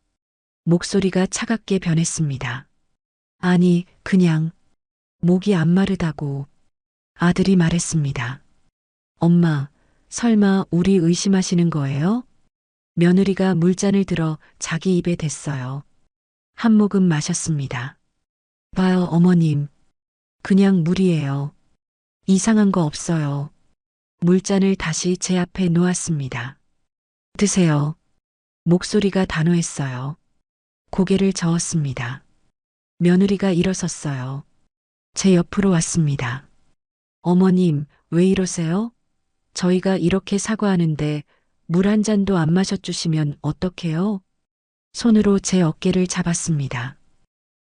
S2: 목소리가 차갑게 변했습니다. 아니, 그냥 목이 안 마르다고 아들이 말했습니다. 엄마, 설마 우리 의심하시는 거예요? 며느리가 물잔을 들어 자기 입에 댔어요. 한 모금 마셨습니다. 봐요, 어머님. 그냥 물이에요. 이상한 거 없어요. 물잔을 다시 제 앞에 놓았습니다. 드세요. 목소리가 단호했어요. 고개를 저었습니다. 며느리가 일어섰어요. 제 옆으로 왔습니다. 어머님, 왜 이러세요? 저희가 이렇게 사과하는데 물 한 잔도 안 마셔주시면 어떡해요? 손으로 제 어깨를 잡았습니다.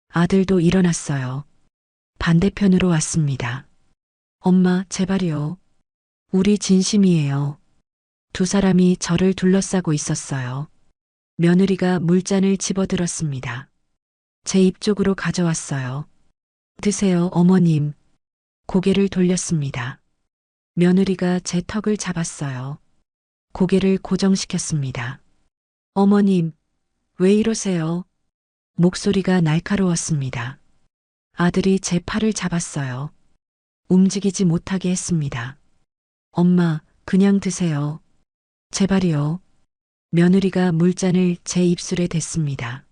S2: 아들도 일어났어요. 반대편으로 왔습니다. 엄마, 제발요. 우리 진심이에요. 두 사람이 저를 둘러싸고 있었어요. 며느리가 물잔을 집어들었습니다. 제 입 쪽으로 가져왔어요. 드세요, 어머님. 고개를 돌렸습니다. 며느리가 제 턱을 잡았어요. 고개를 고정시켰습니다. 어머님, 왜 이러세요? 목소리가 날카로웠습니다. 아들이 제 팔을 잡았어요. 움직이지 못하게 했습니다. 엄마, 그냥 드세요. 제발이요. 며느리가 물잔을 제 입술에 댔습니다.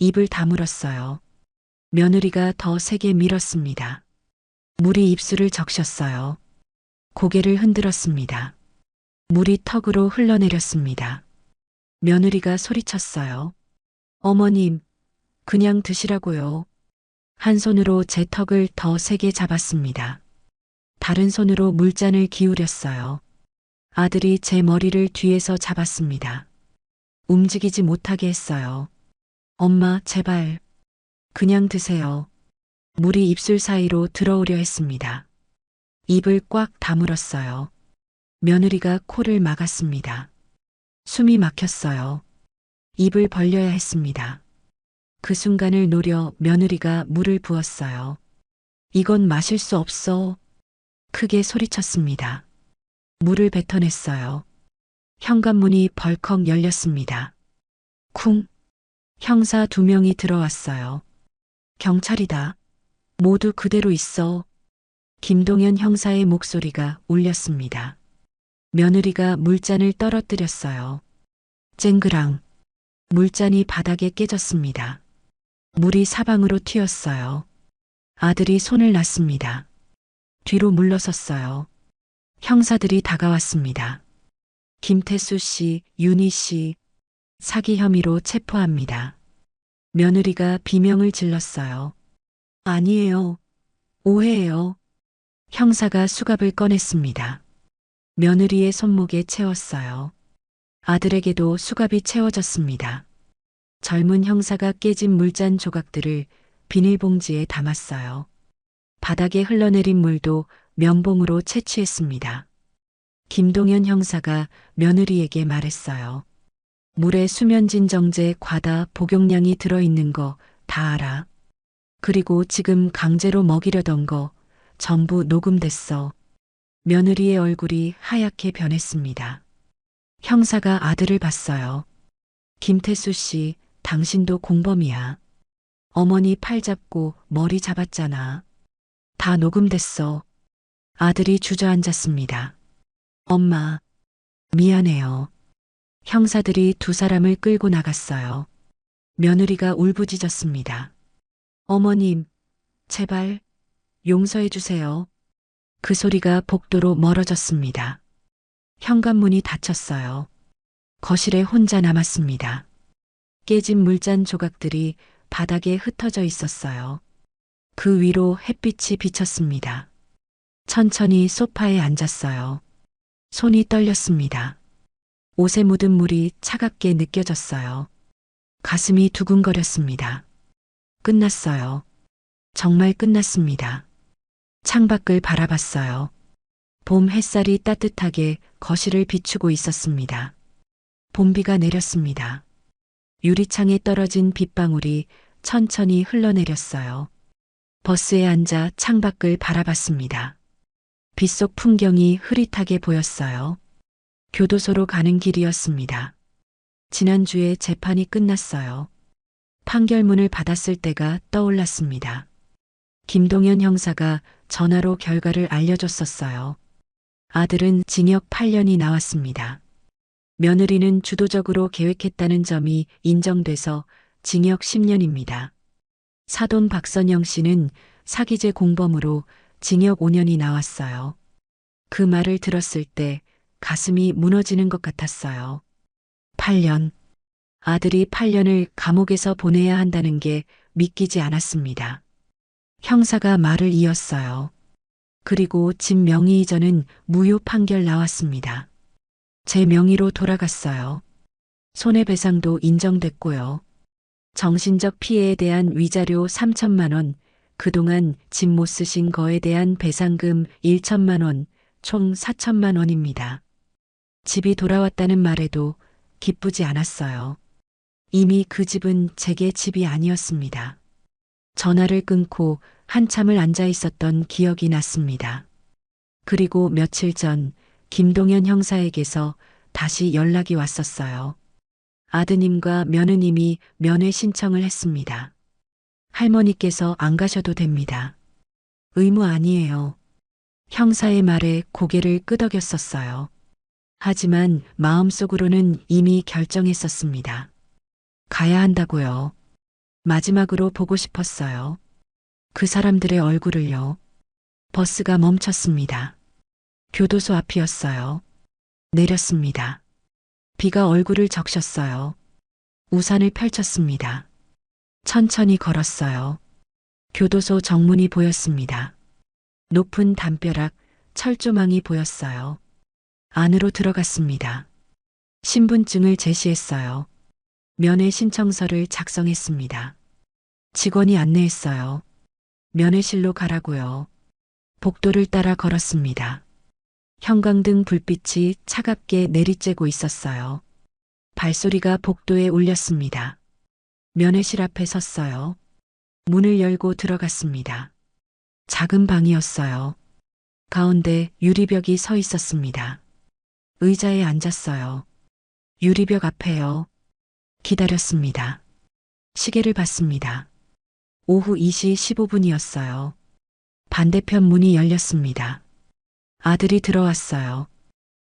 S2: 입을 다물었어요. 며느리가 더 세게 밀었습니다. 물이 입술을 적셨어요. 고개를 흔들었습니다. 물이 턱으로 흘러내렸습니다. 며느리가 소리쳤어요. 어머님, 그냥 드시라고요. 한 손으로 제 턱을 더 세게 잡았습니다. 다른 손으로 물잔을 기울였어요. 아들이 제 머리를 뒤에서 잡았습니다. 움직이지 못하게 했어요. 엄마, 제발. 그냥 드세요. 물이 입술 사이로 들어오려 했습니다. 입을 꽉 다물었어요. 며느리가 코를 막았습니다. 숨이 막혔어요. 입을 벌려야 했습니다. 그 순간을 노려 며느리가 물을 부었어요. 이건 마실 수 없어. 크게 소리쳤습니다. 물을 뱉어냈어요. 현관문이 벌컥 열렸습니다. 쿵. 형사 2명이 들어왔어요. 경찰이다. 모두 그대로 있어. 김동현 형사의 목소리가 울렸습니다. 며느리가 물잔을 떨어뜨렸어요. 쨍그랑. 물잔이 바닥에 깨졌습니다. 물이 사방으로 튀었어요. 아들이 손을 놨습니다. 뒤로 물러섰어요. 형사들이 다가왔습니다. 김태수 씨, 윤희 씨, 사기 혐의로 체포합니다. 며느리가 비명을 질렀어요. 아니에요. 오해예요. 형사가 수갑을 꺼냈습니다. 며느리의 손목에 채웠어요. 아들에게도 수갑이 채워졌습니다. 젊은 형사가 깨진 물잔 조각들을 비닐봉지에 담았어요. 바닥에 흘러내린 물도 면봉으로 채취했습니다. 김동현 형사가 며느리에게 말했어요. 물에 수면진 정제 과다 복용량이 들어있는 거 다 알아. 그리고 지금 강제로 먹이려던 거 전부 녹음됐어. 며느리의 얼굴이 하얗게 변했습니다. 형사가 아들을 봤어요. 김태수 씨, 당신도 공범이야. 어머니 팔 잡고 머리 잡았잖아. 다 녹음됐어. 아들이 주저앉았습니다. 엄마, 미안해요. 형사들이 2사람을 끌고 나갔어요. 며느리가 울부짖었습니다. 어머님, 제발 용서해 주세요. 그 소리가 복도로 멀어졌습니다. 현관문이 닫혔어요. 거실에 혼자 남았습니다. 깨진 물잔 조각들이 바닥에 흩어져 있었어요. 그 위로 햇빛이 비쳤습니다. 천천히 소파에 앉았어요. 손이 떨렸습니다. 옷에 묻은 물이 차갑게 느껴졌어요. 가슴이 두근거렸습니다. 끝났어요. 정말 끝났습니다. 창밖을 바라봤어요. 봄 햇살이 따뜻하게 거실을 비추고 있었습니다. 봄비가 내렸습니다. 유리창에 떨어진 빗방울이 천천히 흘러내렸어요. 버스에 앉아 창밖을 바라봤습니다. 빗속 풍경이 흐릿하게 보였어요. 교도소로 가는 길이었습니다. 지난주에 재판이 끝났어요. 판결문을 받았을 때가 떠올랐습니다. 김동현 형사가 전화로 결과를 알려줬었어요. 아들은 징역 8년이 나왔습니다. 며느리는 주도적으로 계획했다는 점이 인정돼서 징역 10년입니다. 사돈 박선영 씨는 사기죄 공범으로 징역 5년이 나왔어요. 그 말을 들었을 때 가슴이 무너지는 것 같았어요. 8년. 아들이 8년을 감옥에서 보내야 한다는 게 믿기지 않았습니다. 형사가 말을 이었어요. 그리고 집 명의 이전은 무효 판결 나왔습니다. 제 명의로 돌아갔어요. 손해배상도 인정됐고요. 정신적 피해에 대한 위자료 3천만 원, 그동안 집 못 쓰신 거에 대한 배상금 1천만 원, 총 4천만 원입니다. 집이 돌아왔다는 말에도 기쁘지 않았어요. 이미 그 집은 제게 집이 아니었습니다. 전화를 끊고 한참을 앉아 있었던 기억이 났습니다. 그리고 며칠 전 김동현 형사에게서 다시 연락이 왔었어요. 아드님과 며느님이 면회 신청을 했습니다. 할머니께서 안 가셔도 됩니다. 의무 아니에요. 형사의 말에 고개를 끄덕였었어요. 하지만 마음속으로는 이미 결정했었습니다. 가야 한다고요. 마지막으로 보고 싶었어요. 그 사람들의 얼굴을요. 버스가 멈췄습니다. 교도소 앞이었어요. 내렸습니다. 비가 얼굴을 적셨어요. 우산을 펼쳤습니다. 천천히 걸었어요. 교도소 정문이 보였습니다. 높은 담벼락, 철조망이 보였어요. 안으로 들어갔습니다. 신분증을 제시했어요. 면회 신청서를 작성했습니다. 직원이 안내했어요. 면회실로 가라고요. 복도를 따라 걸었습니다. 형광등 불빛이 차갑게 내리쬐고 있었어요. 발소리가 복도에 울렸습니다. 면회실 앞에 섰어요. 문을 열고 들어갔습니다. 작은 방이었어요. 가운데 유리벽이 서 있었습니다. 의자에 앉았어요. 유리벽 앞에요. 기다렸습니다. 시계를 봤습니다. 오후 2시 15분이었어요. 반대편 문이 열렸습니다. 아들이 들어왔어요.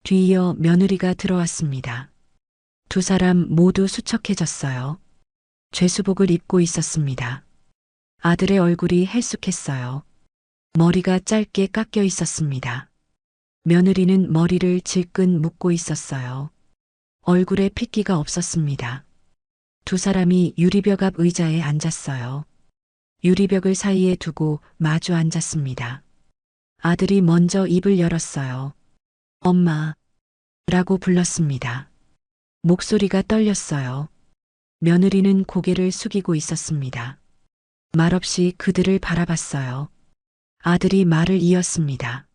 S2: 뒤이어 며느리가 들어왔습니다. 두 사람 모두 수척해졌어요. 죄수복을 입고 있었습니다. 아들의 얼굴이 헬쑥했어요. 머리가 짧게 깎여 있었습니다. 며느리는 머리를 질끈 묶고 있었어요. 얼굴에 핏기가 없었습니다. 두 사람이 유리벽 앞 의자에 앉았어요. 유리벽을 사이에 두고 마주 앉았습니다. 아들이 먼저 입을 열었어요. 엄마, 라고 불렀습니다. 목소리가 떨렸어요. 며느리는 고개를 숙이고 있었습니다. 말없이 그들을 바라봤어요. 아들이 말을 이었습니다.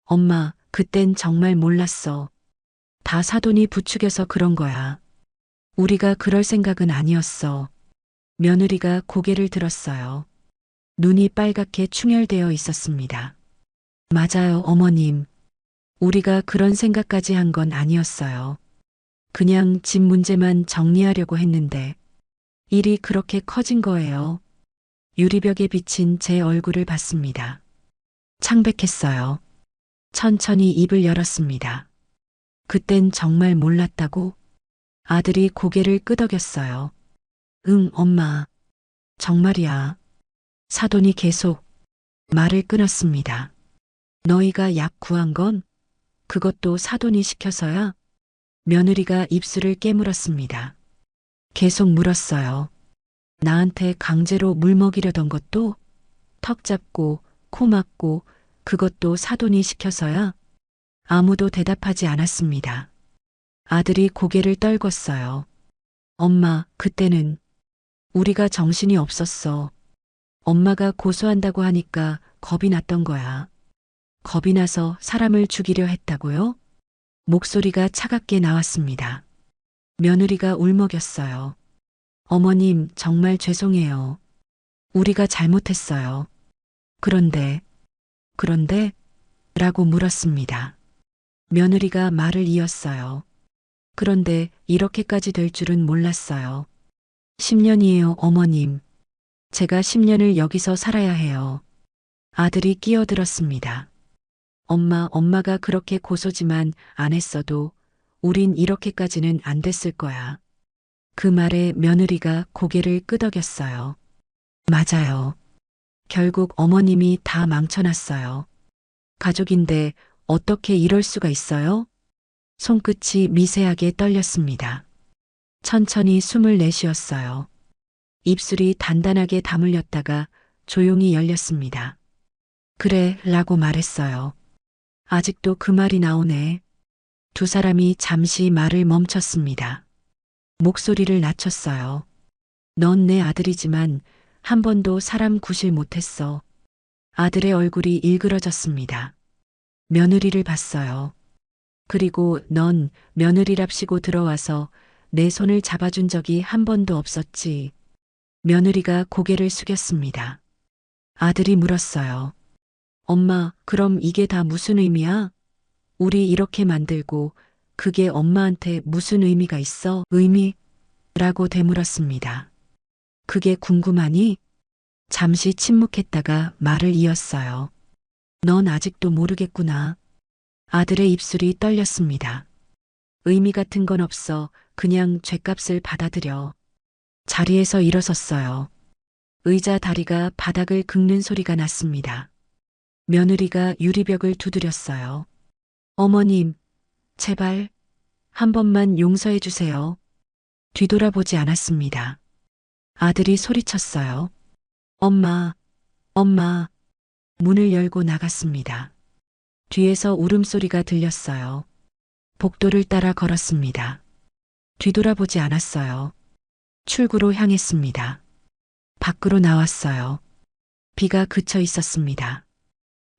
S2: 엄마, 그땐 정말 몰랐어. 다 사돈이 부추겨서 그런 거야. 우리가 그럴 생각은 아니었어. 며느리가 고개를 들었어요. 눈이 빨갛게 충혈되어 있었습니다. 맞아요, 어머님. 우리가 그런 생각까지 한 건 아니었어요. 그냥 집 문제만 정리하려고 했는데 일이 그렇게 커진 거예요. 유리벽에 비친 제 얼굴을 봤습니다. 창백했어요. 천천히 입을 열었습니다. 그땐 정말 몰랐다고? 아들이 고개를 끄덕였어요. 응, 엄마. 정말이야. 사돈이 계속 말을 끊었습니다. 너희가 약 구한 건 그것도 사돈이 시켜서야? 며느리가 입술을 깨물었습니다. 계속 물었어요. 나한테 강제로 물 먹이려던 것도 턱 잡고 코 막고 그것도 사돈이 시켜서야? 아무도 대답하지 않았습니다. 아들이 고개를 떨궜어요. 엄마, 그때는 우리가 정신이 없었어. 엄마가 고소한다고 하니까 겁이 났던 거야. 겁이 나서 사람을 죽이려 했다고요? 목소리가 차갑게 나왔습니다. 며느리가 울먹였어요. 어머님, 정말 죄송해요. 우리가 잘못했어요. 그런데, 라고 물었습니다. 며느리가 말을 이었어요. 그런데 이렇게까지 될 줄은 몰랐어요. 10년이에요, 어머님. 제가 10년을 여기서 살아야 해요. 아들이 끼어들었습니다. 엄마가 그렇게 고소지만 안 했어도 우린 이렇게까지는 안 됐을 거야. 그 말에 며느리가 고개를 끄덕였어요. 맞아요. 결국 어머님이 다 망쳐놨어요. 가족인데 어떻게 이럴 수가 있어요? 손끝이 미세하게 떨렸습니다. 천천히 숨을 내쉬었어요. 입술이 단단하게 다물렸다가 조용히 열렸습니다. 그래, 라고 말했어요. 아직도 그 말이 나오네. 두 사람이 잠시 말을 멈췄습니다. 목소리를 낮췄어요. 넌 내 아들이지만 한 번도 사람 구실 못했어. 아들의 얼굴이 일그러졌습니다. 며느리를 봤어요. 그리고 넌 며느리랍시고 들어와서 내 손을 잡아준 적이 한 번도 없었지. 며느리가 고개를 숙였습니다. 아들이 물었어요. 엄마, 그럼 이게 다 무슨 의미야? 우리 이렇게 만들고 그게 엄마한테 무슨 의미가 있어? 의미? 라고 되물었습니다. 그게 궁금하니? 잠시 침묵했다가 말을 이었어요. 넌 아직도 모르겠구나. 아들의 입술이 떨렸습니다. 의미 같은 건 없어. 그냥 죗값을 받아들여. 자리에서 일어섰어요. 의자 다리가 바닥을 긁는 소리가 났습니다. 며느리가 유리벽을 두드렸어요. 어머님, 제발 한 번만 용서해 주세요. 뒤돌아보지 않았습니다. 아들이 소리쳤어요. 엄마, 엄마, 문을 열고 나갔습니다. 뒤에서 울음소리가 들렸어요. 복도를 따라 걸었습니다. 뒤돌아보지 않았어요. 출구로 향했습니다. 밖으로 나왔어요. 비가 그쳐 있었습니다.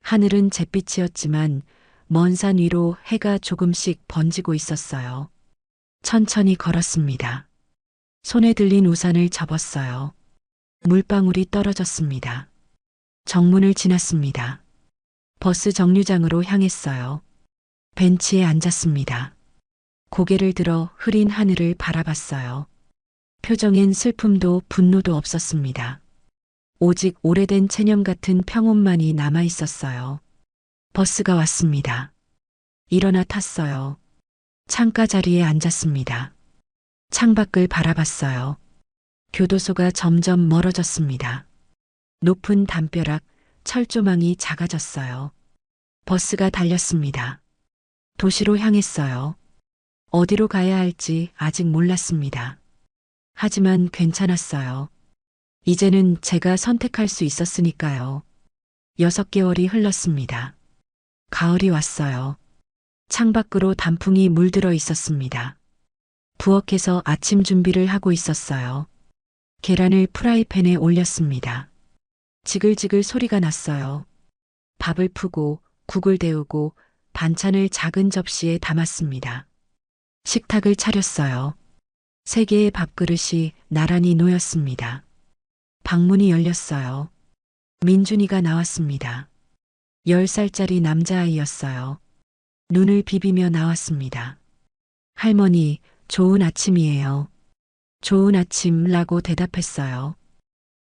S2: 하늘은 잿빛이었지만 먼 산 위로 해가 조금씩 번지고 있었어요. 천천히 걸었습니다. 손에 들린 우산을 접었어요. 물방울이 떨어졌습니다. 정문을 지났습니다. 버스 정류장으로 향했어요. 벤치에 앉았습니다. 고개를 들어 흐린 하늘을 바라봤어요. 표정엔 슬픔도 분노도 없었습니다. 오직 오래된 체념 같은 평온만이 남아 있었어요. 버스가 왔습니다. 일어나 탔어요. 창가 자리에 앉았습니다. 창밖을 바라봤어요. 교도소가 점점 멀어졌습니다. 높은 담벼락, 철조망이 작아졌어요. 버스가 달렸습니다. 도시로 향했어요. 어디로 가야 할지 아직 몰랐습니다. 하지만 괜찮았어요. 이제는 제가 선택할 수 있었으니까요. 6개월이 흘렀습니다. 가을이 왔어요. 창밖으로 단풍이 물들어 있었습니다. 부엌에서 아침 준비를 하고 있었어요. 계란을 프라이팬에 올렸습니다. 지글지글 소리가 났어요. 밥을 푸고 국을 데우고 반찬을 작은 접시에 담았습니다. 식탁을 차렸어요. 3개의 밥그릇이 나란히 놓였습니다. 방문이 열렸어요. 민준이가 나왔습니다. 10살짜리 남자아이였어요. 눈을 비비며 나왔습니다. 할머니, 좋은 아침이에요. 좋은 아침라고 대답했어요.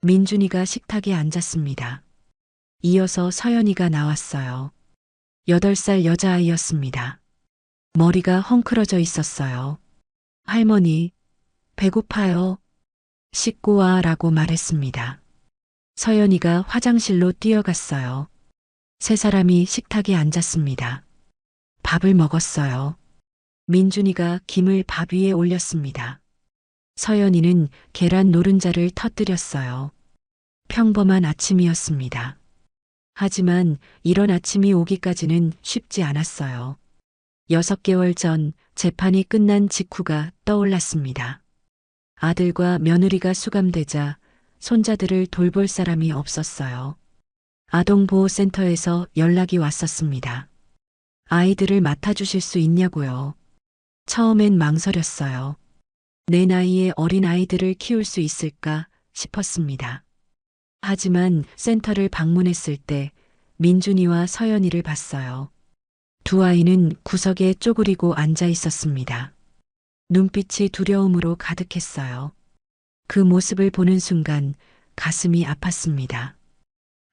S2: 민준이가 식탁에 앉았습니다. 이어서 서연이가 나왔어요. 8살 여자아이였습니다. 머리가 헝클어져 있었어요. 할머니, 배고파요. 씻고 와 라고 말했습니다. 서연이가 화장실로 뛰어갔어요. 3사람이 식탁에 앉았습니다. 밥을 먹었어요. 민준이가 김을 밥 위에 올렸습니다. 서연이는 계란 노른자를 터뜨렸어요. 평범한 아침이었습니다. 하지만 이런 아침이 오기까지는 쉽지 않았어요. 6개월 전 재판이 끝난 직후가 떠올랐습니다. 아들과 며느리가 수감되자 손자들을 돌볼 사람이 없었어요. 아동보호센터에서 연락이 왔었습니다. 아이들을 맡아주실 수 있냐고요. 처음엔 망설였어요. 내 나이에 어린 아이들을 키울 수 있을까 싶었습니다. 하지만 센터를 방문했을 때 민준이와 서연이를 봤어요. 두 아이는 구석에 쪼그리고 앉아 있었습니다. 눈빛이 두려움으로 가득했어요. 그 모습을 보는 순간 가슴이 아팠습니다.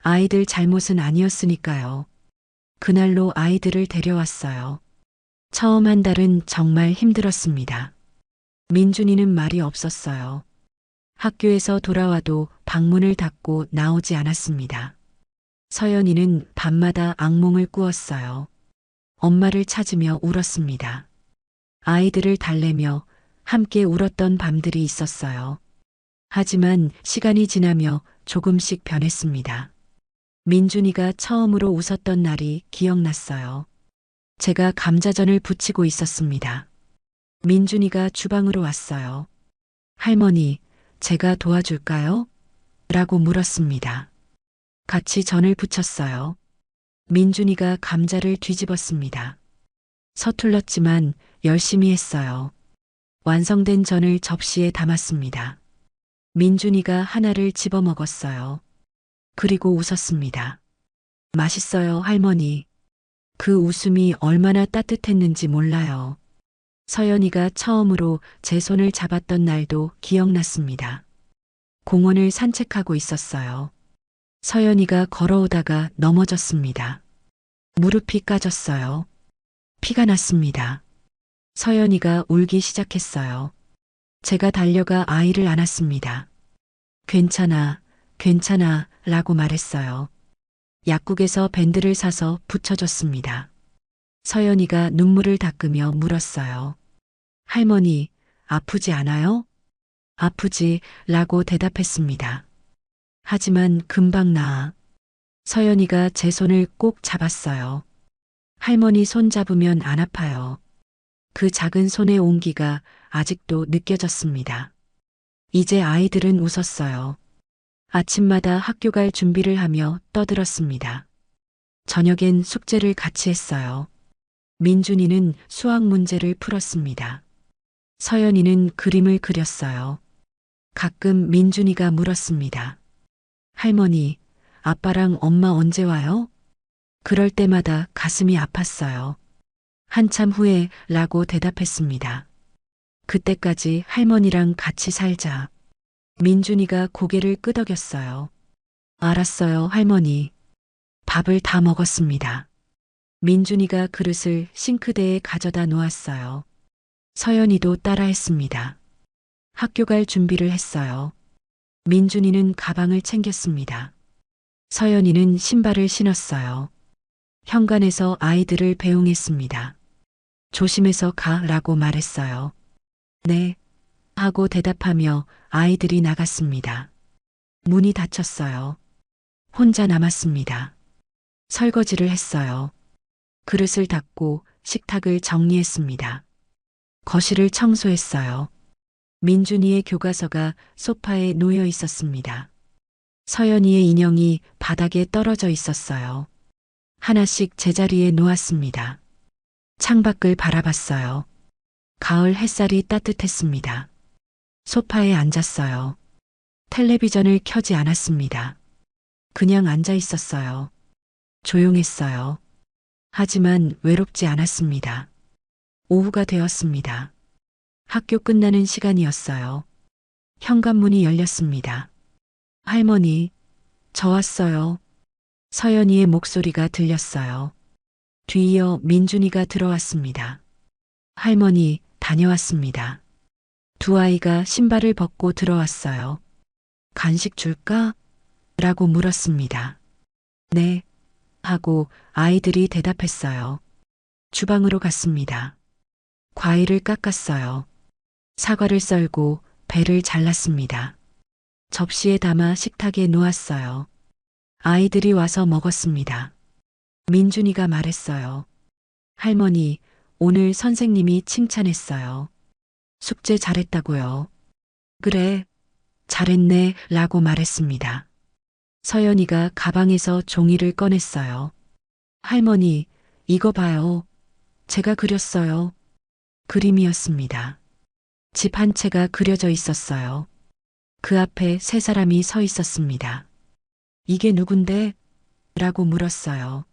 S2: 아이들 잘못은 아니었으니까요. 그날로 아이들을 데려왔어요. 처음 한 달은 정말 힘들었습니다. 민준이는 말이 없었어요. 학교에서 돌아와도 방문을 닫고 나오지 않았습니다. 서연이는 밤마다 악몽을 꾸었어요. 엄마를 찾으며 울었습니다. 아이들을 달래며 함께 울었던 밤들이 있었어요. 하지만 시간이 지나며 조금씩 변했습니다. 민준이가 처음으로 웃었던 날이 기억났어요. 제가 감자전을 부치고 있었습니다. 민준이가 주방으로 왔어요. 할머니, 제가 도와줄까요? 라고 물었습니다. 같이 전을 부쳤어요. 민준이가 감자를 뒤집었습니다. 서툴렀지만 열심히 했어요. 완성된 전을 접시에 담았습니다. 민준이가 하나를 집어 먹었어요. 그리고 웃었습니다. 맛있어요, 할머니. 그 웃음이 얼마나 따뜻했는지 몰라요. 서연이가 처음으로 제 손을 잡았던 날도 기억났습니다. 공원을 산책하고 있었어요. 서연이가 걸어오다가 넘어졌습니다. 무릎이 까졌어요. 피가 났습니다. 서연이가 울기 시작했어요. 제가 달려가 아이를 안았습니다. 괜찮아, 괜찮아 라고 말했어요. 약국에서 밴드를 사서 붙여줬습니다. 서연이가 눈물을 닦으며 물었어요. 할머니, 아프지 않아요? 아프지 라고 대답했습니다. 하지만 금방 나아. 서연이가 제 손을 꼭 잡았어요. 할머니 손 잡으면 안 아파요. 그 작은 손의 온기가 아직도 느껴졌습니다. 이제 아이들은 웃었어요. 아침마다 학교 갈 준비를 하며 떠들었습니다. 저녁엔 숙제를 같이 했어요. 민준이는 수학 문제를 풀었습니다. 서연이는 그림을 그렸어요. 가끔 민준이가 물었습니다. 할머니, 아빠랑 엄마 언제 와요? 그럴 때마다 가슴이 아팠어요. 한참 후에 라고 대답했습니다. 그때까지 할머니랑 같이 살자. 민준이가 고개를 끄덕였어요. 알았어요, 할머니. 밥을 다 먹었습니다. 민준이가 그릇을 싱크대에 가져다 놓았어요. 서연이도 따라했습니다. 학교 갈 준비를 했어요. 민준이는 가방을 챙겼습니다. 서연이는 신발을 신었어요. 현관에서 아이들을 배웅했습니다. 조심해서 가라고 말했어요. 네. 하고 대답하며 아이들이 나갔습니다. 문이 닫혔어요. 혼자 남았습니다. 설거지를 했어요. 그릇을 닦고 식탁을 정리했습니다. 거실을 청소했어요. 민준이의 교과서가 소파에 놓여 있었습니다. 서연이의 인형이 바닥에 떨어져 있었어요. 하나씩 제자리에 놓았습니다. 창밖을 바라봤어요. 가을 햇살이 따뜻했습니다. 소파에 앉았어요. 텔레비전을 켜지 않았습니다. 그냥 앉아 있었어요. 조용했어요. 하지만 외롭지 않았습니다. 오후가 되었습니다. 학교 끝나는 시간이었어요. 현관문이 열렸습니다. 할머니, 저 왔어요. 서연이의 목소리가 들렸어요. 뒤이어 민준이가 들어왔습니다. 할머니, 다녀왔습니다. 두 아이가 신발을 벗고 들어왔어요. 간식 줄까? 라고 물었습니다. 네. 하고 아이들이 대답했어요. 주방으로 갔습니다. 과일을 깎았어요. 사과를 썰고 배를 잘랐습니다. 접시에 담아 식탁에 놓았어요. 아이들이 와서 먹었습니다. 민준이가 말했어요. 할머니, 오늘 선생님이 칭찬했어요. 숙제 잘했다고요. 그래, 잘했네, 라고 말했습니다. 서연이가 가방에서 종이를 꺼냈어요. 할머니, 이거 봐요. 제가 그렸어요. 그림이었습니다. 집 한 채가 그려져 있었어요. 그 앞에 세 사람이 서 있었습니다. 이게 누군데? 라고 물었어요.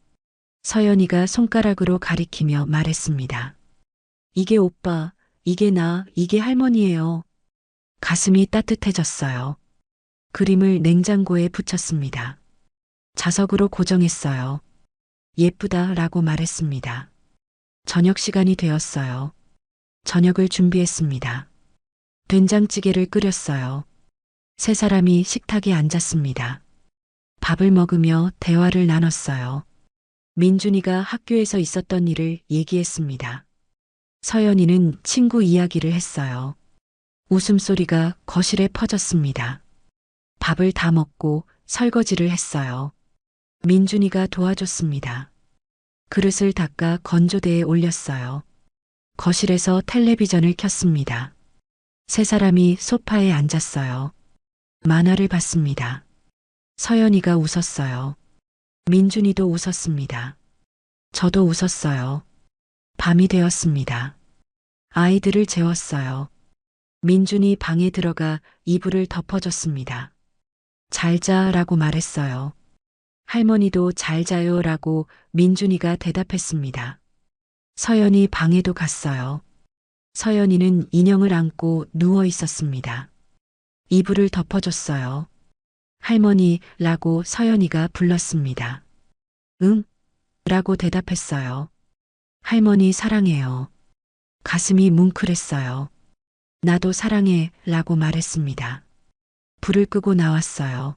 S2: 서연이가 손가락으로 가리키며 말했습니다. 이게 오빠, 이게 나, 이게 할머니예요. 가슴이 따뜻해졌어요. 그림을 냉장고에 붙였습니다. 자석으로 고정했어요. 예쁘다 라고 말했습니다. 저녁 시간이 되었어요. 저녁을 준비했습니다. 된장찌개를 끓였어요. 세 사람이 식탁에 앉았습니다. 밥을 먹으며 대화를 나눴어요. 민준이가 학교에서 있었던 일을 얘기했습니다. 서연이는 친구 이야기를 했어요. 웃음소리가 거실에 퍼졌습니다. 밥을 다 먹고 설거지를 했어요. 민준이가 도와줬습니다. 그릇을 닦아 건조대에 올렸어요. 거실에서 텔레비전을 켰습니다. 세 사람이 소파에 앉았어요. 만화를 봤습니다. 서연이가 웃었어요. 민준이도 웃었습니다. 저도 웃었어요. 밤이 되었습니다. 아이들을 재웠어요. 민준이 방에 들어가 이불을 덮어줬습니다. 잘 자라고 말했어요. 할머니도 잘 자요라고 민준이가 대답했습니다. 서연이 방에도 갔어요. 서연이는 인형을 안고 누워 있었습니다. 이불을 덮어줬어요. 할머니라고 서연이가 불렀습니다. 응? 라고 대답했어요. 할머니 사랑해요. 가슴이 뭉클했어요. 나도 사랑해 라고 말했습니다. 불을 끄고 나왔어요.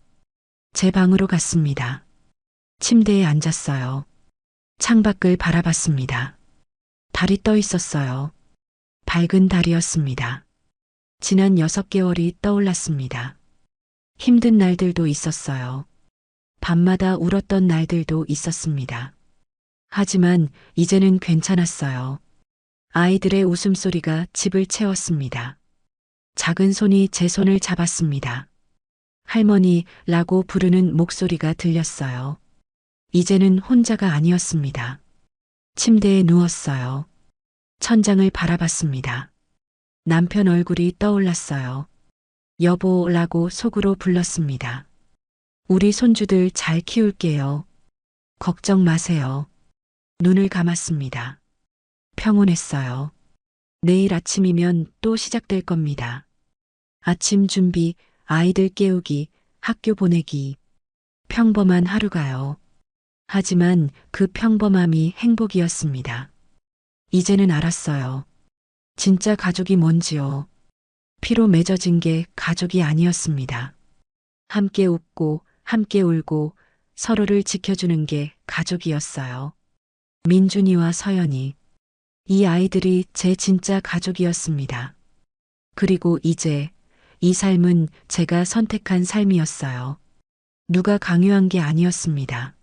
S2: 제 방으로 갔습니다. 침대에 앉았어요. 창밖을 바라봤습니다. 달이 떠 있었어요. 밝은 달이었습니다. 지난 6개월이 떠올랐습니다. 힘든 날들도 있었어요. 밤마다 울었던 날들도 있었습니다. 하지만 이제는 괜찮았어요. 아이들의 웃음소리가 집을 채웠습니다. 작은 손이 제 손을 잡았습니다. 할머니라고 부르는 목소리가 들렸어요. 이제는 혼자가 아니었습니다. 침대에 누웠어요. 천장을 바라봤습니다. 남편 얼굴이 떠올랐어요. 여보라고 속으로 불렀습니다. 우리 손주들 잘 키울게요. 걱정 마세요. 눈을 감았습니다. 평온했어요. 내일 아침이면 또 시작될 겁니다. 아침 준비, 아이들 깨우기, 학교 보내기. 평범한 하루가요. 하지만 그 평범함이 행복이었습니다. 이제는 알았어요. 진짜 가족이 뭔지요. 피로 맺어진 게 가족이 아니었습니다. 함께 웃고, 함께 울고, 서로를 지켜주는 게 가족이었어요. 민준이와 서연이. 이 아이들이 제 진짜 가족이었습니다. 그리고 이제 이 삶은 제가 선택한 삶이었어요. 누가 강요한 게 아니었습니다.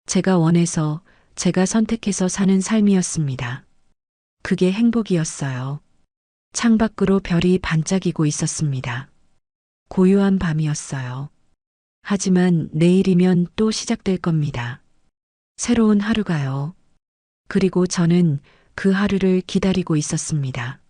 S2: 제가 원해서, 제가 선택해서 사는 삶이었습니다. 그게 행복이었어요. 창밖으로 별이 반짝이고 있었습니다. 고요한 밤이었어요. 하지만 내일이면 또 시작될 겁니다. 새로운 하루가요. 그리고 저는 그 하루를 기다리고 있었습니다.